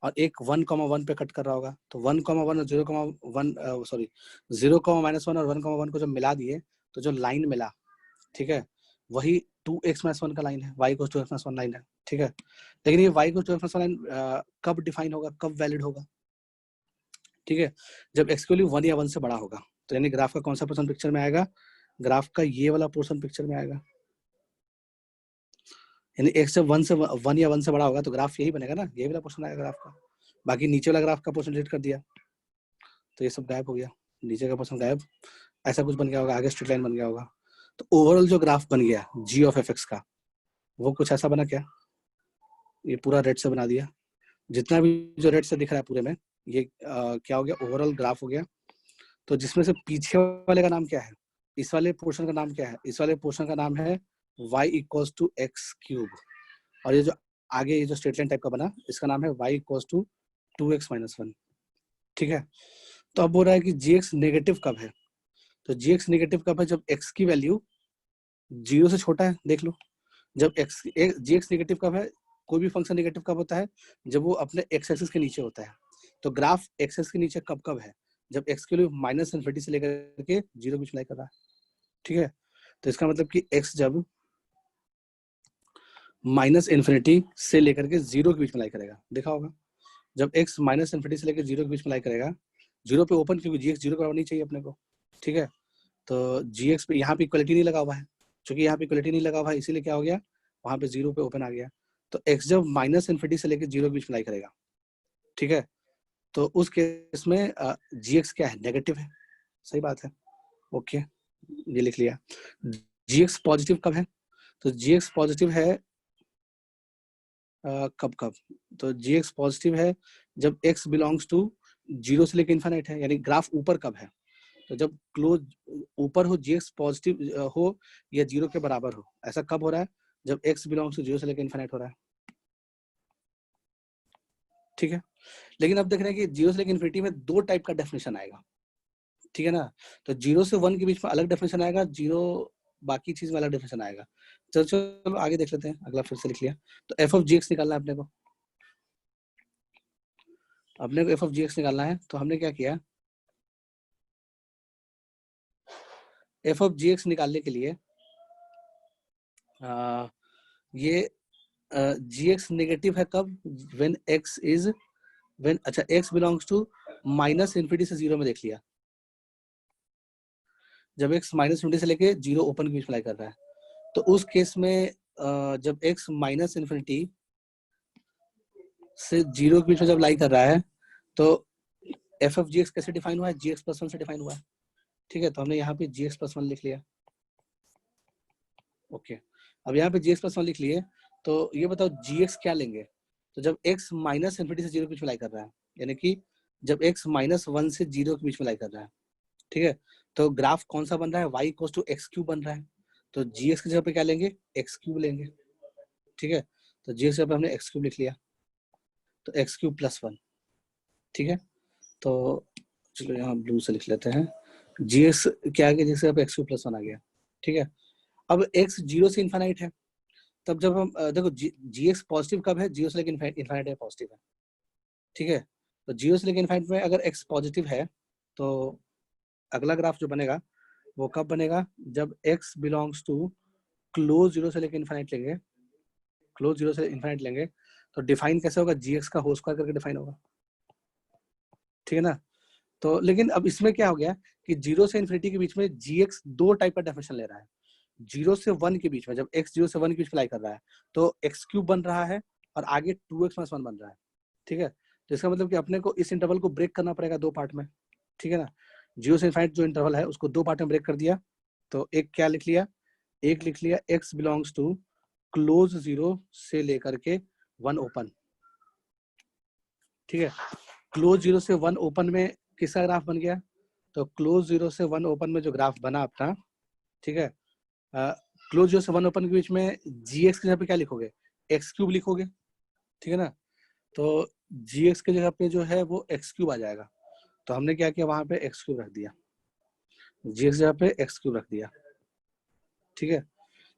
और एक 1, 1 पे कट कर रहा होगा। तो 1, 1 और 0, 1 सॉरी 0, -1 और 1, 1 को जब मिला दिए तो जो लाइन मिला, ठीक है, वही 2x-1 का लाइन है, y को 2x-1 लाइन है, ठीक है। लेकिन ये y को 2x-1 लाइन कब डिफाइन होगा, कब वैलिड होगा, ठीक है, जब x की वैल्यू 1 या 1 से बड़ा होगा। तो यानी ग्राफ का कौन सा पोर्शन पिक्चर में आएगा, ग्राफ का ये वाला पोर्शन पिक्चर में आएगा। यानी x जब 1 या 1 से बड़ा होगा तो ग्राफ यही बनेगा ना, ये वाला पोर्शन आएगा ग्राफ का। बाकी नीचे वाला ग्राफ का पोर्शन डिलीट कर दिया तो ये सब गायब हो गया, नीचे का पोर्शन गायब, ऐसा कुछ बन गया होगा, आगे स्ट्रेट लाइन बन गया होगा। तो ओवरऑल जो ग्राफ बन गया g ऑफ fx का, वो कुछ ऐसा बना क्या, ये पूरा रेड से बना दिया, जितना भी जो रेड से दिख रहा है पूरे में, ये क्या हो गया, ओवरऑल ग्राफ हो गया। तो जिसमें से पीछे वाले का नाम क्या है, इस वाले पोर्शन का नाम क्या है, इस वाले पोर्शन का नाम है y = x³, और ये जो आगे ये जो स्ट्रेट लाइन टाइप का बना, इसका नाम है y = 2x-1, ठीक है। तो अब बोल रहा है कि gx नेगेटिव कब है, तो gx नेगेटिव कब है, जब x की वैल्यू 0 से छोटा है। देख लो, जब gx नेगेटिव कब है, कोई भी फंक्शन नेगेटिव कब होता है, जब वो अपने x एक्सिस के नीचे होता है। तो ग्राफ x एक्सिस के नीचे कब कब है, जब x के लिए -∞ से लेकर के 0 बीच में कर रहा है, ठीक है। तो इसका मतलब कि x जब -∞ से लेकर के 0 के बीच में लाई करेगा, देखा होगा, जब x -∞ से लेकर 0 के बीच में लाई करेगा, 0 पे ओपन, क्योंकि gx 0 बराबर नहीं चाहिए अपने को, ठीक है। तो gx पे यहाँ पे इक्वलिटी नहीं लगा हुआ है, क्योंकि यहाँ पे इक्वलिटी नहीं लगा हुआ है, इसीलिए क्या हो गया, वहां पे 0 पे ओपन आ गया। तो x जब -∞ से लेकर 0 के बीच में लाई करेगा, ठीक है, तो उस केस में gx क्या है, नेगेटिव है, सही बात है, ओके, ये लिख लिया। gx पॉजिटिव कब है, तो gx पॉजिटिव है कब कब, तो gx पॉजिटिव है जब x बिलोंग्स टू 0 से लेकर इन्फिनिट है, यानी ग्राफ ऊपर कब है, तो जब क्लोज ऊपर हो, gx पॉजिटिव हो या 0 के बराबर हो, ऐसा कब हो रहा है, जब x बिलोंग्स टू 0 से लेकर इन्फिनिट हो रहा है, ठीक है। लेकिन अब देख रहे हैं कि 0 से लेकर इन्फिनिटी में 2 टाइप का डेफिनेशन आएगा, ठीक है ना। तो 0 से 1 के बीच में अलग डेफिनेशन आएगा, 0 बाकी चीज में अलग डेफिनेशन आएगा। चलो चलो आगे देख लेते हैं, अगला फिर से लिख लिया। तो f ऑफ gx निकालना है अपने को f ऑफ gx निकालना है, तो हमने क्या किया, f ऑफ gx निकालने के लिए ये gx नेगेटिव है कब, व्हेन x इज व्हेन, अच्छा x बिलोंग्स टू -∞ से 0 में देख लिया, जब x -∞ से लेके 0 ओपन के बीच में लाई कर रहा है, तो उस केस में जब x -∞ से 0 के बीच में जब लाई कर रहा है, तो f ऑफ gx कैसे डिफाइन हुआ है, gx+1 से डिफाइन हुआ है, ठीक है। तो हमने यहाँ पे gx+1 लिख लिया, ओके। अब यहाँ पे gx+1 लिख लिए, तो ये बताओ gx क्या लेंगे, तो जब x -∞ से 0 के बीच में लाई कर रहा है, यानी कि जब x -1 से 0 के बीच में लाई कर रहा है, ठीक है, तो ग्राफ कौन सा बन रहा है, y = x³ बन रहा है, तो gx की जगह पे क्या लेंगे, x³ लेंगे, ठीक है। तो gx की जगह पे हमने x³ लिख लिया, तो x³ + 1, ठीक है। तो चलो यहाँ ब्लू से लिख लेते हैं, gx क्या आ गया, जिससे अब x³ + 1 आ गया, ठीक है। अब x 0 से इन्फिनिट है, तब जब हम देखो gx पॉजिटिव कब है, 0 से लेकर इन्फिनिट है, पॉजिटिव है, ठीक है। तो 0 से लेकर इन्फिनिट में अगर x पॉजिटिव है, तो अगला ग्राफ जो बनेगा वो कब बनेगा, जब x बिलोंग्स टू क्लोज 0 से लेकर इन्फिनिट लेंगे, क्लोज 0 से इन्फिनिट लेंगे, तो डिफाइन कैसे होगा, gx का होल स्क्वायर करके डिफाइन होगा, ठीक है ना। तो लेकिन अब इसमें क्या हो गया कि 0 से इन्फिनिटी के बीच में gx 2 टाइप का डेफिनेशन ले रहा है, 0 से 1 के बीच में, जब x 0 से 1 के बीच में लाई कर रहा है, तो x³ बन रहा है और आगे 2x-1 बन रहा है, ठीक है। तो इसका मतलब कि अपने को इस इंटरवल को ब्रेक करना पड़ेगा 2 पार्ट में, ठीक है ना। 0 से इन्फिनिट जो इंटरवल है उसको 2 पार्ट में ब्रेक कर दिया, तो एक क्या लिख लिया, एक लिख लिया x बिलोंग्स टू क्लोज 0 से लेकर के 1 ओपन, ठीक है। क्लोज 0 से 1 ओपन में किसका ग्राफ बन गया, तो क्लोज 0 से 1 ओपन में जो ग्राफ बना अपना, ठीक है, क्लोज 0 से 1 ओपन के बीच में gx की जगह पे क्या लिखोगे, एक्स क्यूब लिखोगे, ठीक है ना। तो gx की जगह पे जो है वो एक्स क्यूब आ जाएगा। तो हमने क्या किया, वहां पे एक्स क्यूब रख दिया, gx जगह पे एक्स क्यूब रख दिया, ठीक है।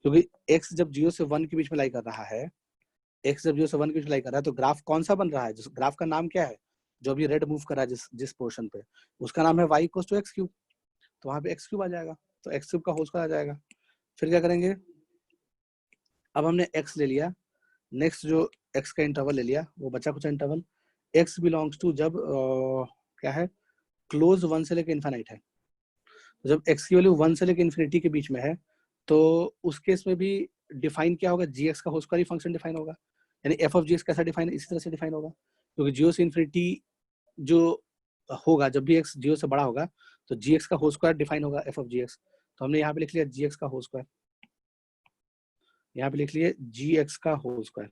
क्योंकि x जब 0 से 1 के बीच में लाई कर रहा है, x जब 0 से 1 के बीच में लाई कर रहा है, तो ग्राफ कौन सा बन रहा है, जिस ग्राफ का नाम क्या है, जो अभी रेड मूव कर रहा है जिस पोर्शन पे, उसका नाम है y equals to X cube. तो वहां पे एक्स क्यूब आ जाएगा, तो एक्स क्यूब का होल स्क्वायर आ जाएगा। फिर क्या करेंगे, अब हमने x ले लिया, नेक्स्ट जो x का इंटरवल ले लिया, वो बचा कुछ इंटरवल, x बिलोंग्स टू जब क्या है, क्लोज 1 से लेकर इन्फिनिट है। जब x की वैल्यू 1 से लेकर इन्फिनिटी के बीच में है, तो उस केस में भी डिफाइन क्या होगा, gx का होल स्क्वायर ही फंक्शन डिफाइन होगा। यानी f ऑफ gx कैसा डिफाइन, इसी तरह से डिफाइन होगा, क्योंकि 0 से इन्फिनिटी जो होगा, जब भी x 0 से बड़ा होगा, तो gx का होल स्क्वायर डिफाइन होगा f ऑफ gx। तो हमने यहाँ पे लिख लिया gx का होल स्क्वायर, यहाँ पे लिख लिए gx का होल स्क्वायर।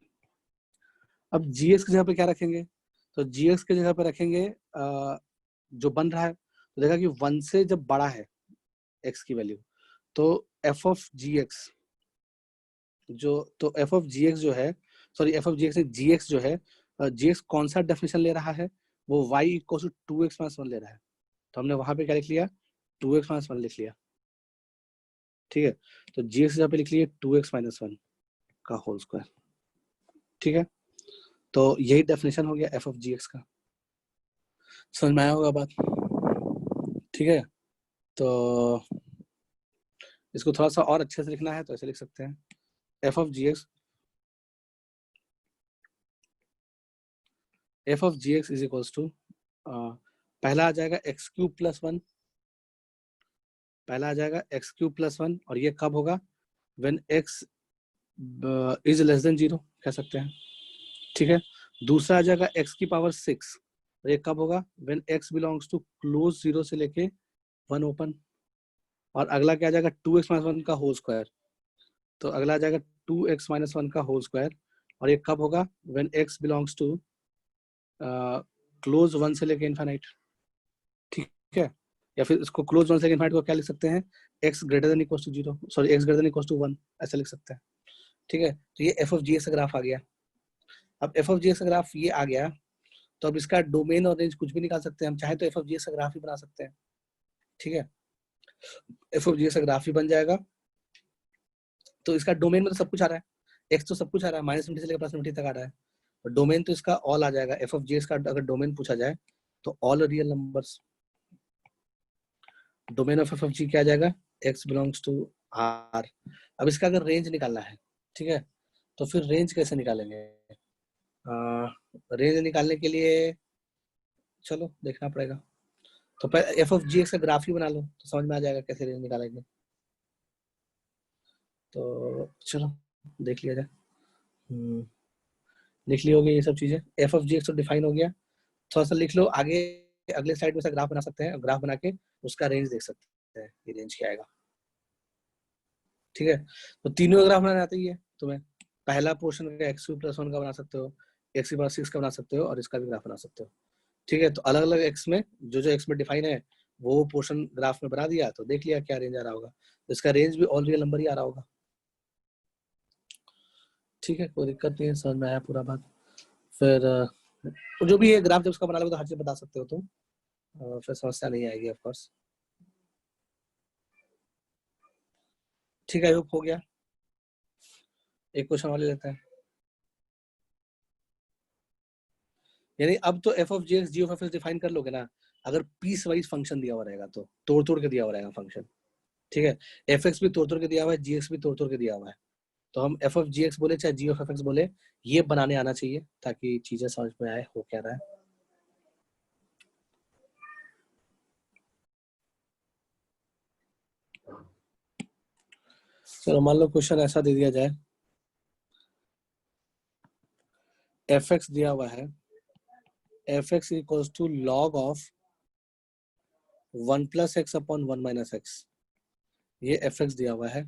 अब gx की जगह पे क्या रखेंगे, तो gx की जगह पे रखेंगे जो बन रहा है, तो देखा कि 1 से जब बड़ा है x की वैल्यू, तो f ऑफ gx जो, तो f ऑफ gx जो है, sorry f of gx gx जो है, gx कौन सा डेफिनेशन ले रहा है, वो y equal to 2x minus 1 ले रहा है। तो हमने वहां पे क्या लिख लिया, 2x माइनस 1 लिख लिया, ठीक है। तो gx की जगह पे लिख लिए 2x माइनस 1 का होल स्क्वायर, ठीक है। तो यही डेफिनेशन हो गया f ऑफ gx का। समझ में आया होगा बात, ठीक है। तो इसको थोड़ा सा और अच्छे से लिखना है तो ऐसे लिख सकते हैं, f of gx is equals to, पहला आ जाएगा एक्स क्यूब प्लस 1, पहला आ जाएगा एक्स क्यूब प्लस 1, और ये कब होगा, when x is less than 0 कह सकते हैं, ठीक है। दूसरा आ जाएगा x की पावर 6, और ये कब होगा, when x belongs to close 0 से लेके 1 ओपन। और अगला क्या आ जाएगा, 2x माइनस 1 का होल स्क्वायर, तो अगला आ जाएगा 2x माइनस 1 का होल स्क्वायर, और ये कब होगा, when x belongs to close 1 से लेके इनफाइनाइट, ठीक है। या फिर इसको क्लोज 1 से लेके इनफाइनाइट को क्या लिख सकते हैं, x greater than equals to 0, sorry x greater than equals to 1, ऐसा लिख सकते हैं, ठीक है। तो ये f ऑफ gx का ग्राफ आ गया। अब f ऑफ gx का ग्राफ ये आ गया, तो अब इसका डोमेन और रेंज कुछ भी निकाल सकते हैं हम, चाहे तो f ऑफ gx का ग्राफ ही बना सकते हैं, ठीक है। f ऑफ gx का ग्राफ ही बन जाएगा। तो इसका डोमेन में तो सब कुछ आ रहा है, x तो सब कुछ आ रहा है, माइनस से लेकर प्लस तक आ रहा है, और डोमेन तो इसका ऑल आ जाएगा। f ऑफ gx का अगर डोमेन पूछा जाए तो all real numbers, domain of f of g क्या आ जाएगा, x बिलोंग्स टू r। अब इसका अगर रेंज निकालना है, ठीक है, तो फिर रेंज कैसे निकालेंगे, रेंज निकालने के लिए चलो देखना पड़ेगा। तो पहले एफ ऑफ जी का ग्राफ ही बना लो तो समझ में आ जाएगा कैसे रेंज निकालेंगे। तो चलो देख लिया जाए, लिख ली होगी ये सब चीजें, एफ ऑफ जी तो डिफाइन हो गया। थोड़ा सा लिख लो आगे, अगले स्लाइड में से ग्राफ बना सकते हैं, ग्राफ बना के उसका रेंज देख सकते हैं, ये रेंज क्या आएगा, ठीक है। तो तीनों का ग्राफ बनाना आता ही है तुम्हें, पहला पोर्शन का एक्स क्यूब प्लस 1 का बना सकते हो, एक्स की पावर 6 का बना सकते हो, और इसका भी ग्राफ बना सकते हो, ठीक है। तो अलग अलग एक्स में जो एक्स में डिफाइन है वो पोर्शन ग्राफ में बना दिया, तो देख लिया क्या रेंज आ रहा होगा, तो इसका रेंज भी ऑल रियल नंबर ही आ रहा होगा, ठीक है। कोई दिक्कत नहीं है, समझ में आया पूरा बात। फिर तो जो भी है ग्राफ जब उसका बना लोगे तो हर चीज बता सकते हो तुम, फिर समस्या नहीं आएगी ऑफ कोर्स, ठीक है। आई होप हो गया, एक क्वेश्चन और ले लेते हैं। यानी अब तो F of G X G of F as define कर लोगे ना, अगर पीस वाइज फंक्शन दिया हुआ रहेगा तो तोड़ तोड़ के दिया हुआ रहेगा फंक्शन, ठीक है। एफ एक्स भी तोड़ तोड़ के दिया हुआ है, जी एक्स भी तोड़ तोड़ के दिया हुआ है, तो हम एफ ऑफ जी एक्स बोले चाहे जी ऑफ एफ एक्स बोले, ये बनाने आना चाहिए ताकि चीजें समझ में आए हो क्या रहा है। चलो मान लो क्वेश्चन ऐसा दे दिया जाए, एफ एक्स दिया हुआ है, F X equals to log of 1 plus X upon 1 minus X, ये एफ एक्स दिया हुआ है,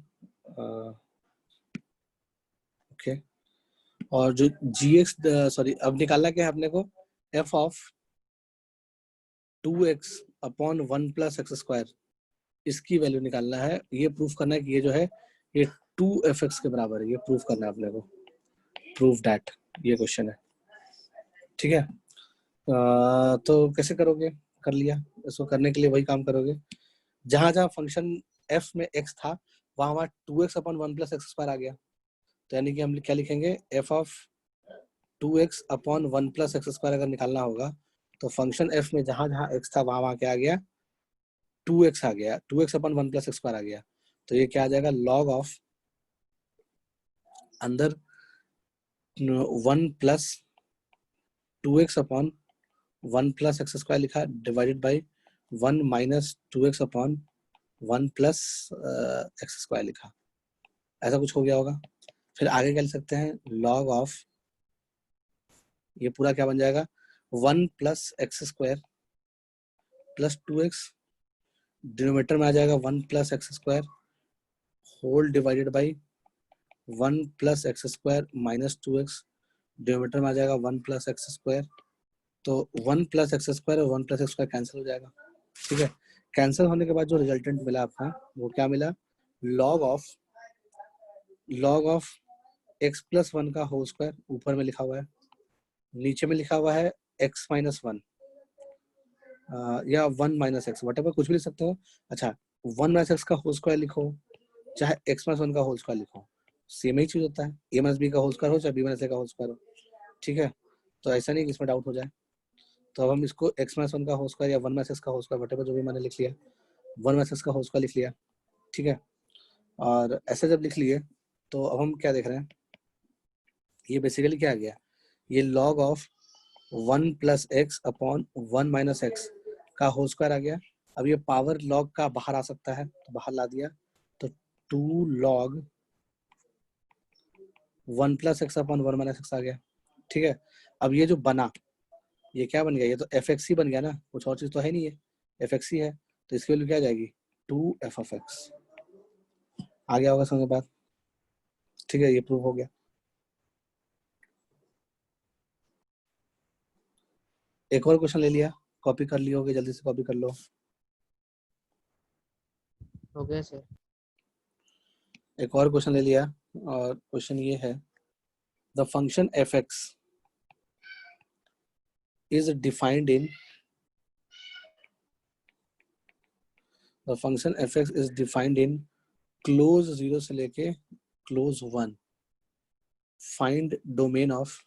ओके। और जो जी एक्स, सॉरी अब निकालना क्या है अपने को, F of 2x upon 1 plus X square, इसकी वैल्यू निकालना है। ये प्रूफ करना है कि ये जो है ये 2fx के बराबर है, ये प्रूफ करना है अपने को, प्रूफ दैट, ये क्वेश्चन है। ठीक है, तो कैसे करोगे, कर लिया, इसको करने के लिए वही काम करोगे, जहां जहां फंक्शन f में x था वहां वहां 2x upon 1 plus X square आ गया, तो यानी कि हम क्या लिखेंगे, f of 2x upon 1 plus X square अगर निकालना होगा तो फंक्शन f में जहां जहां x था वहां वहां क्या आ गया, 2x आ गया, 2x upon 1 plus X square आ गया, तो ये क्या आ जाएगा, लॉग ऑफ अंदर 1 plus 2x upon 1 plus X square लिखा divided by 1 minus 2x upon 1 plus X square लिखा, ऐसा कुछ हो गया होगा। फिर आगे क्या लिख सकते हैं, लॉग ऑफ, ये पूरा क्या बन जाएगा, 1 plus X square plus 2x, denominator में आ जाएगा 1 plus X square whole divided by 1 plus X square minus 2x, denominator में आ जाएगा 1 प्लस एक्स स्क्वायर, तो 1 प्लस एक्स स्क्वायर और 1 प्लस एक्स स्क्वायर कैंसिल हो जाएगा। ठीक है, कैंसिल होने के बाद जो रिजल्टेंट मिला आपका वो क्या मिला, लॉग ऑफ x प्लस 1 का होल स्क्वायर, ऊपर में लिखा हुआ है, नीचे में लिखा हुआ है x माइनस 1 या 1 माइनस एक्स, वट एवर कुछ भी लिख सकते हो। अच्छा, 1 माइनस एक्स का होल स्क्वायर लिखो चाहे x माइनस 1 का होल स्क्वायर लिखो, सेम ही चीज होता है, a माइनस बी का होल स्क्वायर हो चाहे b माइनस a का होल स्क्वायर हो। ठीक है, तो ऐसा नहीं कि इसमें डाउट हो जाए, तो अब हम इसको x माइनस 1 का होल स्क्वायर या 1 माइनस एक्स का होल स्क्वायर, वट एवर जो भी मैंने लिख लिया, 1 माइनस एक्स का होल स्क्वायर लिख लिया। ठीक है, और ऐसे जब लिख लिए तो अब हम क्या देख रहे हैं, ये बेसिकली क्या आ गया, ये log of 1 plus X upon 1 minus x का होल स्क्वायर आ गया। अब ये पावर लॉग का बाहर आ सकता है तो बाहर ला दिया, तो 2 log 1 plus X upon 1 minus X आ गया। ठीक है, अब ये जो बना ये क्या बन गया, ये तो एफ एक्स ही बन गया ना, कुछ और चीज तो है नहीं है, एफ एक्स ही है, तो इसकी वैल्यू क्या आ जाएगी, 2f ऑफ एक्स। आ गया होगा समझ बात। ठीक है, ये प्रूव हो गया। एक और क्वेश्चन ले लिया, कॉपी कर लिया होगे, जल्दी से कॉपी कर लो। हो गया सर। एक और क्वेश्चन ले लिया, और क्वेश्चन ये है, the function F X is defined in, the function F X is defined in close 0 से लेके close 1, find domain of,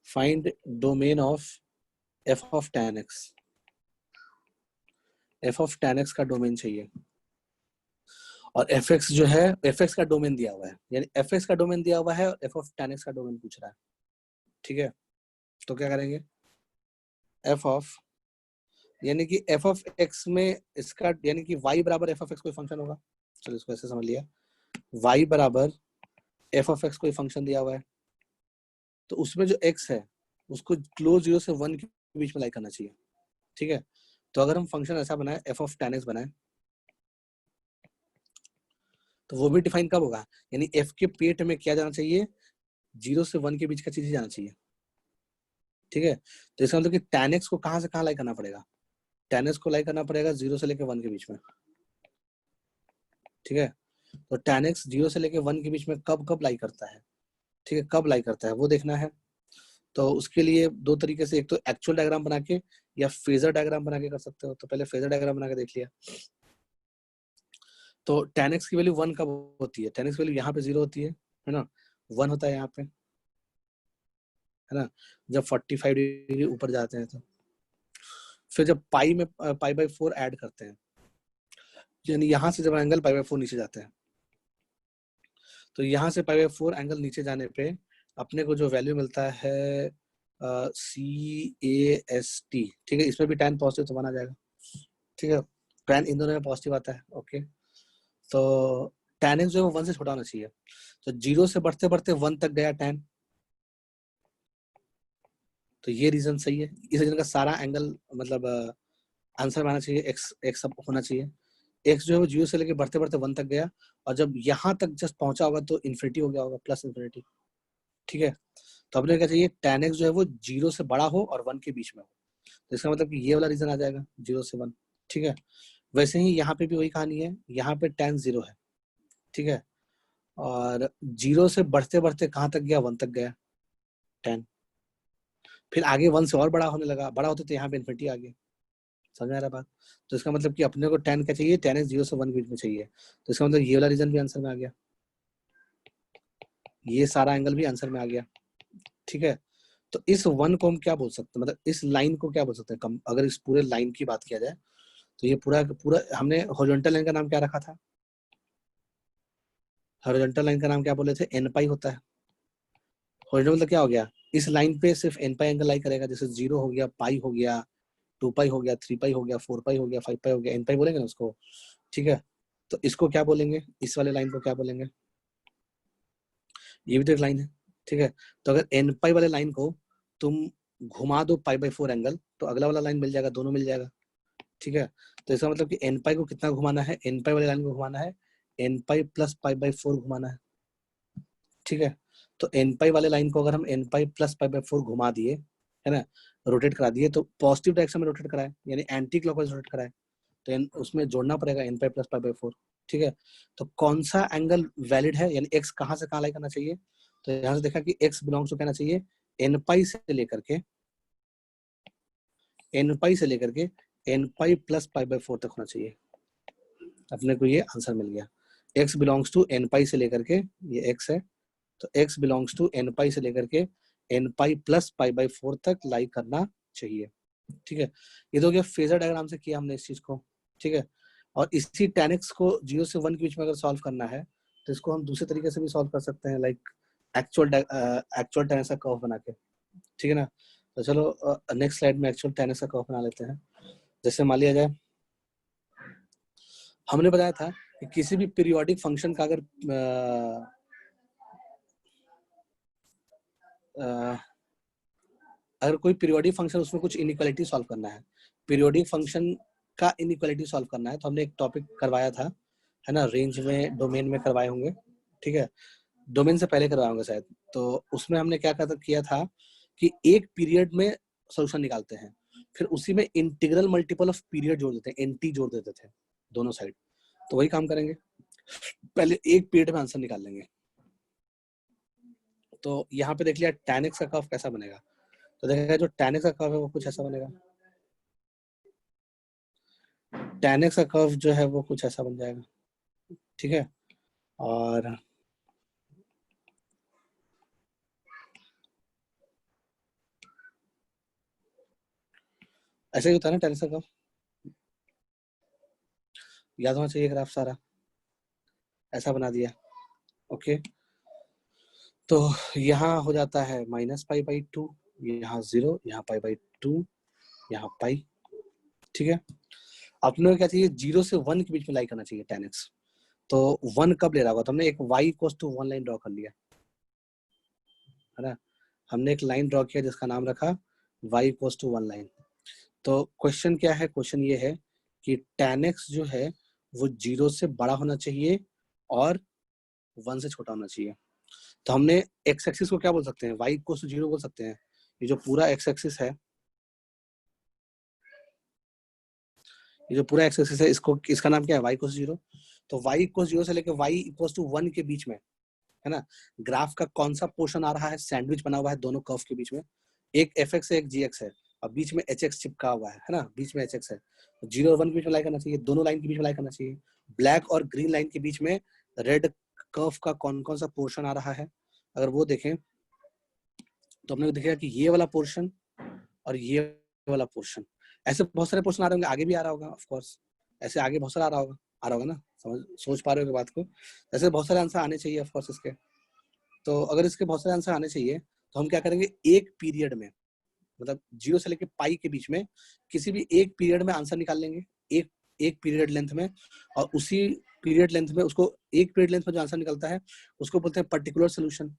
find domain of F of tan x, F of tan x का domain चाहिए, और F x जो है, F X का domain दिया हुआ है, यानी एफ एक्स का डोमेन दिया हुआ है और एफ ऑफ tan x का डोमेन पूछ रहा है। ठीक है, तो क्या करेंगे, एफ ऑफ, यानी कि एफ ऑफ एक्स में इसका, यानी कि y बराबर एफ ऑफ एक्स कोई फंक्शन होगा, चलो इसको ऐसे समझ लिया, y बराबर एफ ऑफ एक्स कोई फंक्शन दिया हुआ है, तो उसमें जो x है उसको क्लोज 0 से 1 के बीच में लाई करना चाहिए। ठीक है, तो अगर हम फंक्शन ऐसा बनाए, एफ ऑफ tan x बनाए, तो वो भी डिफाइन कब होगा, यानी f के पेट में क्या जाना चाहिए, 0 से 1 के बीच का चीज ही जाना चाहिए। ठीक है, तो इसका मतलब कि tan x को कहां से कहां लाई करना पड़ेगा, tan x को लाई करना पड़ेगा 0 से लेकर 1 के बीच में। ठीक है, तो tan x 0 से लेकर 1 के बीच में कब कब लाई करता है, ठीक है, कब लाई करता है वो देखना है। तो उसके लिए दो तरीके से, एक तो एक्चुअल डायग्राम बना के या फेजर डायग्राम बना के कर सकते हो। तो पहले फेजर डायग्राम बना के देख लिया, तो tan x की वैल्यू 1 कब होती है, tan x की वैल्यू यहाँ पे 0 होती है ना, 1 होता है यहाँ पे, है ना, जब 45 डिग्री ऊपर जाते हैं तो। फिर जब पाई में पाई बाई 4 ऐड करते हैं, यानी यहाँ से जब एंगल पाई बाई 4 नीचे जाते हैं, तो यहाँ से पाई बाई 4 एंगल नीचे जाने पे अपने को जो वैल्यू मिलता है CAST। ठीक है, इसमें भी tan पॉजिटिव तो माना जाएगा। ठीक है, tan इन दोनों में पॉजिटिव आता है। ओके, तो tan x जो है 1 से छोटा होना चाहिए, तो 0 से बढ़ते बढ़ते 1 तक गया tan, तो ये रीजन सही है। इस रीजन का सारा एंगल मतलब आंसर में आना चाहिए, एक्स सब होना चाहिए। एक्स जो है वो 0 से लेके बढ़ते बढ़ते 1 तक गया, और जब यहाँ तक जस्ट पहुंचा होगा तो इन्फिनिटी हो गया होगा, प्लस इन्फिनिटी। ठीक है, तो अपने क्या चाहिए, tan x जो है वो 0 से बड़ा हो और 1 के बीच में हो, तो इसका मतलब कि ये वाला रीजन आ जाएगा 0 से 1, ठीक है। वैसे ही यहाँ पे भी वही कहानी है, यहाँ पे tan 0 है, ठीक है, और 0 से बढ़ते बढ़ते कहाँ तक गया, 1 तक गया tan, फिर आगे 1 से और बड़ा होने लगा, बड़ा होते तो यहाँ पे इन्फिनिटी आ गया, समझ आ रहा बात। तो इसका मतलब कि अपने को tan क्या चाहिए, tan x 0 से 1 के बीच में चाहिए, तो इसका मतलब ये वाला रीजन भी आंसर में आ गया, ये सारा एंगल भी आंसर में आ गया, ठीक है। तो इस 1 को हम क्या बोल सकते हैं, मतलब इस लाइन को क्या बोल सकते हैं, अगर इस पूरे लाइन की बात किया जाए तो ये पूरा पूरा हमने हॉरिजॉन्टल लाइन का नाम क्या रखा था, हॉरिजॉन्टल लाइन का नाम क्या बोले थे, एन पाई होता है। हॉरिजॉन्टल मतलब क्या हो गया, इस लाइन पे सिर्फ एन पाई एंगल लाई करेगा, जैसे 0 हो गया, पाई हो गया, 2 पाई हो गया, 3 पाई हो गया, 4 पाई हो गया, 5 पाई हो गया, एन पाई बोलेंगे ना उसको, ठीक है। तो इसको क्या बोलेंगे, इस वाले लाइन को क्या बोलेंगे, ये भी तो एक लाइन है, ठीक है। तो अगर एन पाई वाले लाइन को तुम घुमा दो π/4 एंगल, तो अगला वाला लाइन मिल जाएगा, दोनों मिल जाएगा, ठीक है। तो इसका मतलब कि एन पाई को कितना घुमाना है, एन पाई वाले लाइन को घुमाना है एन पाई प्लस π/4 घुमाना है, ठीक है। तो एन पाई वाले लाइन को अगर हम एन पाई प्लस π/4 घुमा दिए, है ना, रोटेट करा दिए, तो पॉजिटिव डायरेक्शन में रोटेट कराए, यानी एंटी क्लॉकवाइज रोटेट कराए, तो उसमें जोड़ना पड़ेगा एन पाई प्लस π/4, ठीक है। तो कौन सा एंगल वैलिड है, यानी एक्स कहाँ से कहाँ लाई करना चाहिए, तो यहाँ से देखा कि एक्स बिलोंग्स टू कहना चाहिए एन पाई से लेकर के एन पाई प्लस π/4 तक होना चाहिए, अपने को ये आंसर मिल गया। x बिलोंग्स टू एन पाई से लेकर के, ये x है, तो x बिलोंग्स टू एन पाई से लेकर के एन पाई प्लस π/4 तक लाई करना चाहिए, ठीक है। ये तो क्या फेजर डायग्राम से किया हमने इस चीज को, ठीक है। और इसी tan x को 0 से 1 के बीच में अगर सॉल्व करना है तो इसको हम दूसरे तरीके से भी सॉल्व कर सकते हैं, लाइक एक्चुअल tan x का कर्व बना के, ठीक है ना। तो चलो नेक्स्ट स्लाइड में एक्चुअल tan x का कर्व बना लेते हैं। जैसे मान लिया जाए, हमने बताया था कि किसी भी पीरियोडिक फंक्शन का अगर अगर कोई पीरियोडिक फंक्शन, उसमें कुछ इनइक्वालिटी सॉल्व करना है, पीरियोडिक फंक्शन का इनइक्वालिटी सॉल्व करना है, तो हमने एक टॉपिक करवाया था, है ना, रेंज में डोमेन में करवाए होंगे, ठीक है, डोमेन से पहले करवाए होंगे शायद। तो उसमें हमने क्या किया था कि एक पीरियड में सोल्यूशन निकालते हैं, फिर उसी में इंटीग्रल मल्टीपल ऑफ पीरियड जोड़ देते हैं, एनटी जोड़ देते थे दोनों साइड। तो वही काम करेंगे, पहले एक पीरियड में आंसर निकाल लेंगे। तो यहाँ पे देख लिया tan x का कर्व कैसा बनेगा, तो देखा जो tan x का कर्व है वो कुछ ऐसा बनेगा, tan x का कर्व जो है वो कुछ ऐसा बन जाएगा, ठीक है। और ऐसे ही होता है ना tan x का कर्व, याद होना चाहिए ग्राफ सारा, ऐसा बना दिया, ओके। तो यहाँ हो जाता है -π/2, यहाँ 0, यहाँ π/2, यहाँ पाई, ठीक है। अपने को क्या चाहिए, 0 से 1 के बीच में लाई करना चाहिए tan x। तो 1 कब ले रहा होगा, तो हमने एक y equals to 1 line draw कर लिया, है ना, हमने एक लाइन ड्रॉ किया जिसका नाम रखा y इक्वल्स टू 1 लाइन। तो क्वेश्चन क्या है, क्वेश्चन ये है कि tan x जो है वो 0 से बड़ा होना चाहिए और 1 से छोटा होना चाहिए। तो हमने x एक्सिस को क्या बोल सकते हैं, y इक्वल्स टू 0 बोल सकते हैं। ये जो पूरा x एक्सिस है, ये जो पूरा x एक्सिस है, इसका नाम क्या है, y इक्वल्स 0। तो y इक्वल्स 0 से लेकर y इक्वल्स टू 1 के बीच में, है ना, ग्राफ का कौन सा पोर्शन आ रहा है, सैंडविच बना हुआ है दोनों कर्व के बीच में, एक fx है एक gx है, और बीच में hx चिपका हुआ है ना, बीच में hx है। 0 और 1 के बीच में लाई करना चाहिए, दोनों लाइन के बीच में लाई करना चाहिए। ब्लैक और ग्रीन लाइन के बीच में रेड कर्व का कौन कौन सा पोर्शन आ रहा है, अगर वो देखें तो हमने देखा कि ये वाला पोर्शन और ये वाला पोर्शन, ऐसे बहुत सारे पोर्शन आ रहे होंगे, आगे भी आ रहा होगा ऑफ कोर्स, ऐसे आगे बहुत सारा आ रहा होगा ना, सोच पा रहे हो बात को, ऐसे बहुत सारे आंसर आने चाहिए ऑफ कोर्स इसके। तो अगर इसके बहुत सारे आंसर आने चाहिए तो हम क्या करेंगे, एक पीरियड में, मतलब 0 से लेके पाई के बीच में किसी भी एक पीरियड में आंसर निकाल लेंगे, एक पीरियड लेंथ में, और उसी पीरियड लेंथ में उसको, एक पीरियड लेंथ में जो आंसर निकलता है उसको बोलते हैं पर्टिकुलर सोल्यूशन।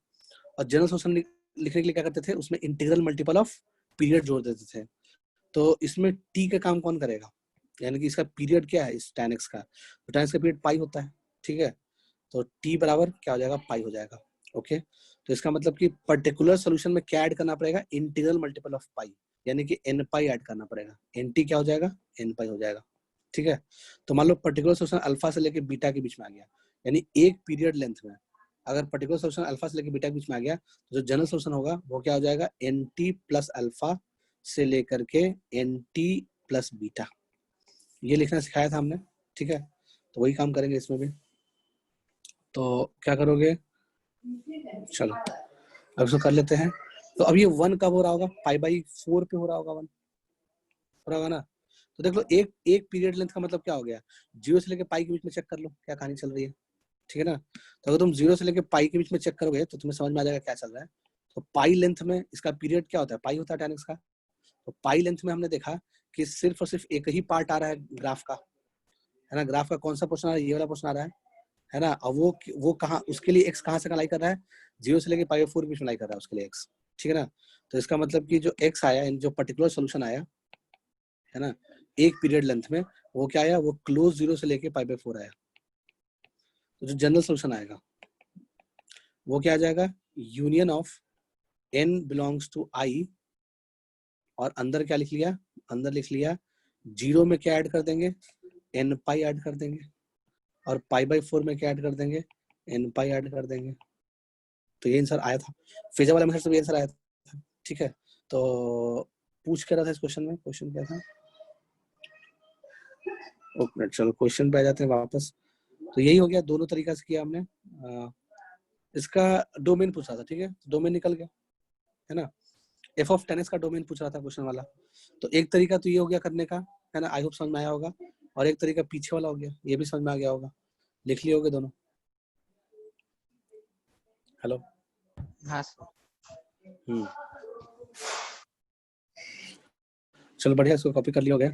और जनरल सोल्यूशन लिखने के लिए क्या करते थे, उसमें इंटीग्रल मल्टीपल ऑफ पीरियड जोड़ देते थे। तो इसमें टी का काम कौन करेगा, यानी कि इसका पीरियड क्या है इस tan x का, तो tan x का पीरियड पाई होता है, ठीक है। तो t बराबर क्या हो जाएगा, पाई हो जाएगा, ओके। तो इसका मतलब कि पर्टिकुलर सोल्यूशन में क्या ऐड करना पड़ेगा, इंटीग्रल मल्टीपल ऑफ पाई, यानी कि एन पाई ऐड करना पड़ेगा। एन टी क्या हो जाएगा, एन पाई हो जाएगा। ठीक है, तो मान लो पर्टिकुलर सोल्यूशन अल्फा से लेके बीटा के बीच में आ गया, यानी एक पीरियड लेंथ में अगर पर्टिकुलर सोल्यूशन अल्फा से लेके बीटा के बीच में आ गया, तो जो जनरल सोल्यूशन होगा वो क्या हो जाएगा, एन टी प्लस अल्फा से लेकर के एन टी प्लस बीटा। ये लिखना सिखाया था हमने। ठीक है, तो वही काम करेंगे इसमें भी। तो क्या करोगे, चलो अब इसको कर लेते हैं। तो अब ये 1 कब हो रहा होगा, π/4 पे हो रहा होगा, 1 हो रहा होगा ना। तो देख लो एक एक पीरियड लेंथ का मतलब क्या हो गया, 0 से लेके पाई के बीच में चेक कर लो क्या कहानी चल रही है। ठीक है ना, तो अगर तुम 0 से लेके पाई के बीच में चेक करोगे तो तुम्हें समझ में आ जाएगा क्या चल रहा है। तो पाई लेंथ में इसका पीरियड क्या होता है, पाई होता है tan x का। तो पाई लेंथ में हमने देखा कि सिर्फ और सिर्फ एक ही पार्ट आ रहा है ग्राफ का, है ना। ग्राफ का कौन सा पोर्शन आ रहा है, ये वाला पोर्शन आ रहा है ना। अब वो कहाँ, उसके लिए x कहाँ से लाई कर रहा है, 0 से लेके π/4 के बीच में लाई कर रहा है उसके लिए x। ठीक है ना, तो इसका मतलब कि जो x आया, जो पर्टिकुलर सोल्यूशन आया है ना एक पीरियड लेंथ में, वो क्या आया, वो क्लोज 0 से लेके π/4 आया। तो जो जनरल सोल्यूशन आएगा वो क्या आ जाएगा, union of n belongs to i, और अंदर क्या लिख लिया, अंदर लिख लिया 0 में क्या ऐड कर देंगे, n पाई ऐड कर देंगे, और π/4 में क्या ऐड कर देंगे, n पाई ऐड कर देंगे। तो ये आंसर आया था, फेजर वाला मेथड से भी आंसर आया था। ठीक है, तो पूछ क्या रहा था इस क्वेश्चन में, क्वेश्चन क्या था, ओके चलो क्वेश्चन पे आ जाते हैं वापस। तो यही हो गया, दोनों तरीका से किया हमने। इसका डोमेन पूछा था, ठीक है, डोमेन निकल गया, है ना। एफ ऑफ tan x का डोमेन पूछ रहा था क्वेश्चन वाला। तो एक तरीका तो ये हो गया करने का, है ना, आई होप समझ में आया होगा। और एक तरीका पीछे वाला हो गया, ये भी समझ में आ गया होगा, लिख लिए होगे दोनों। हेलो, हाँ सर। चलो बढ़िया, इसको कॉपी कर लिया हो गया।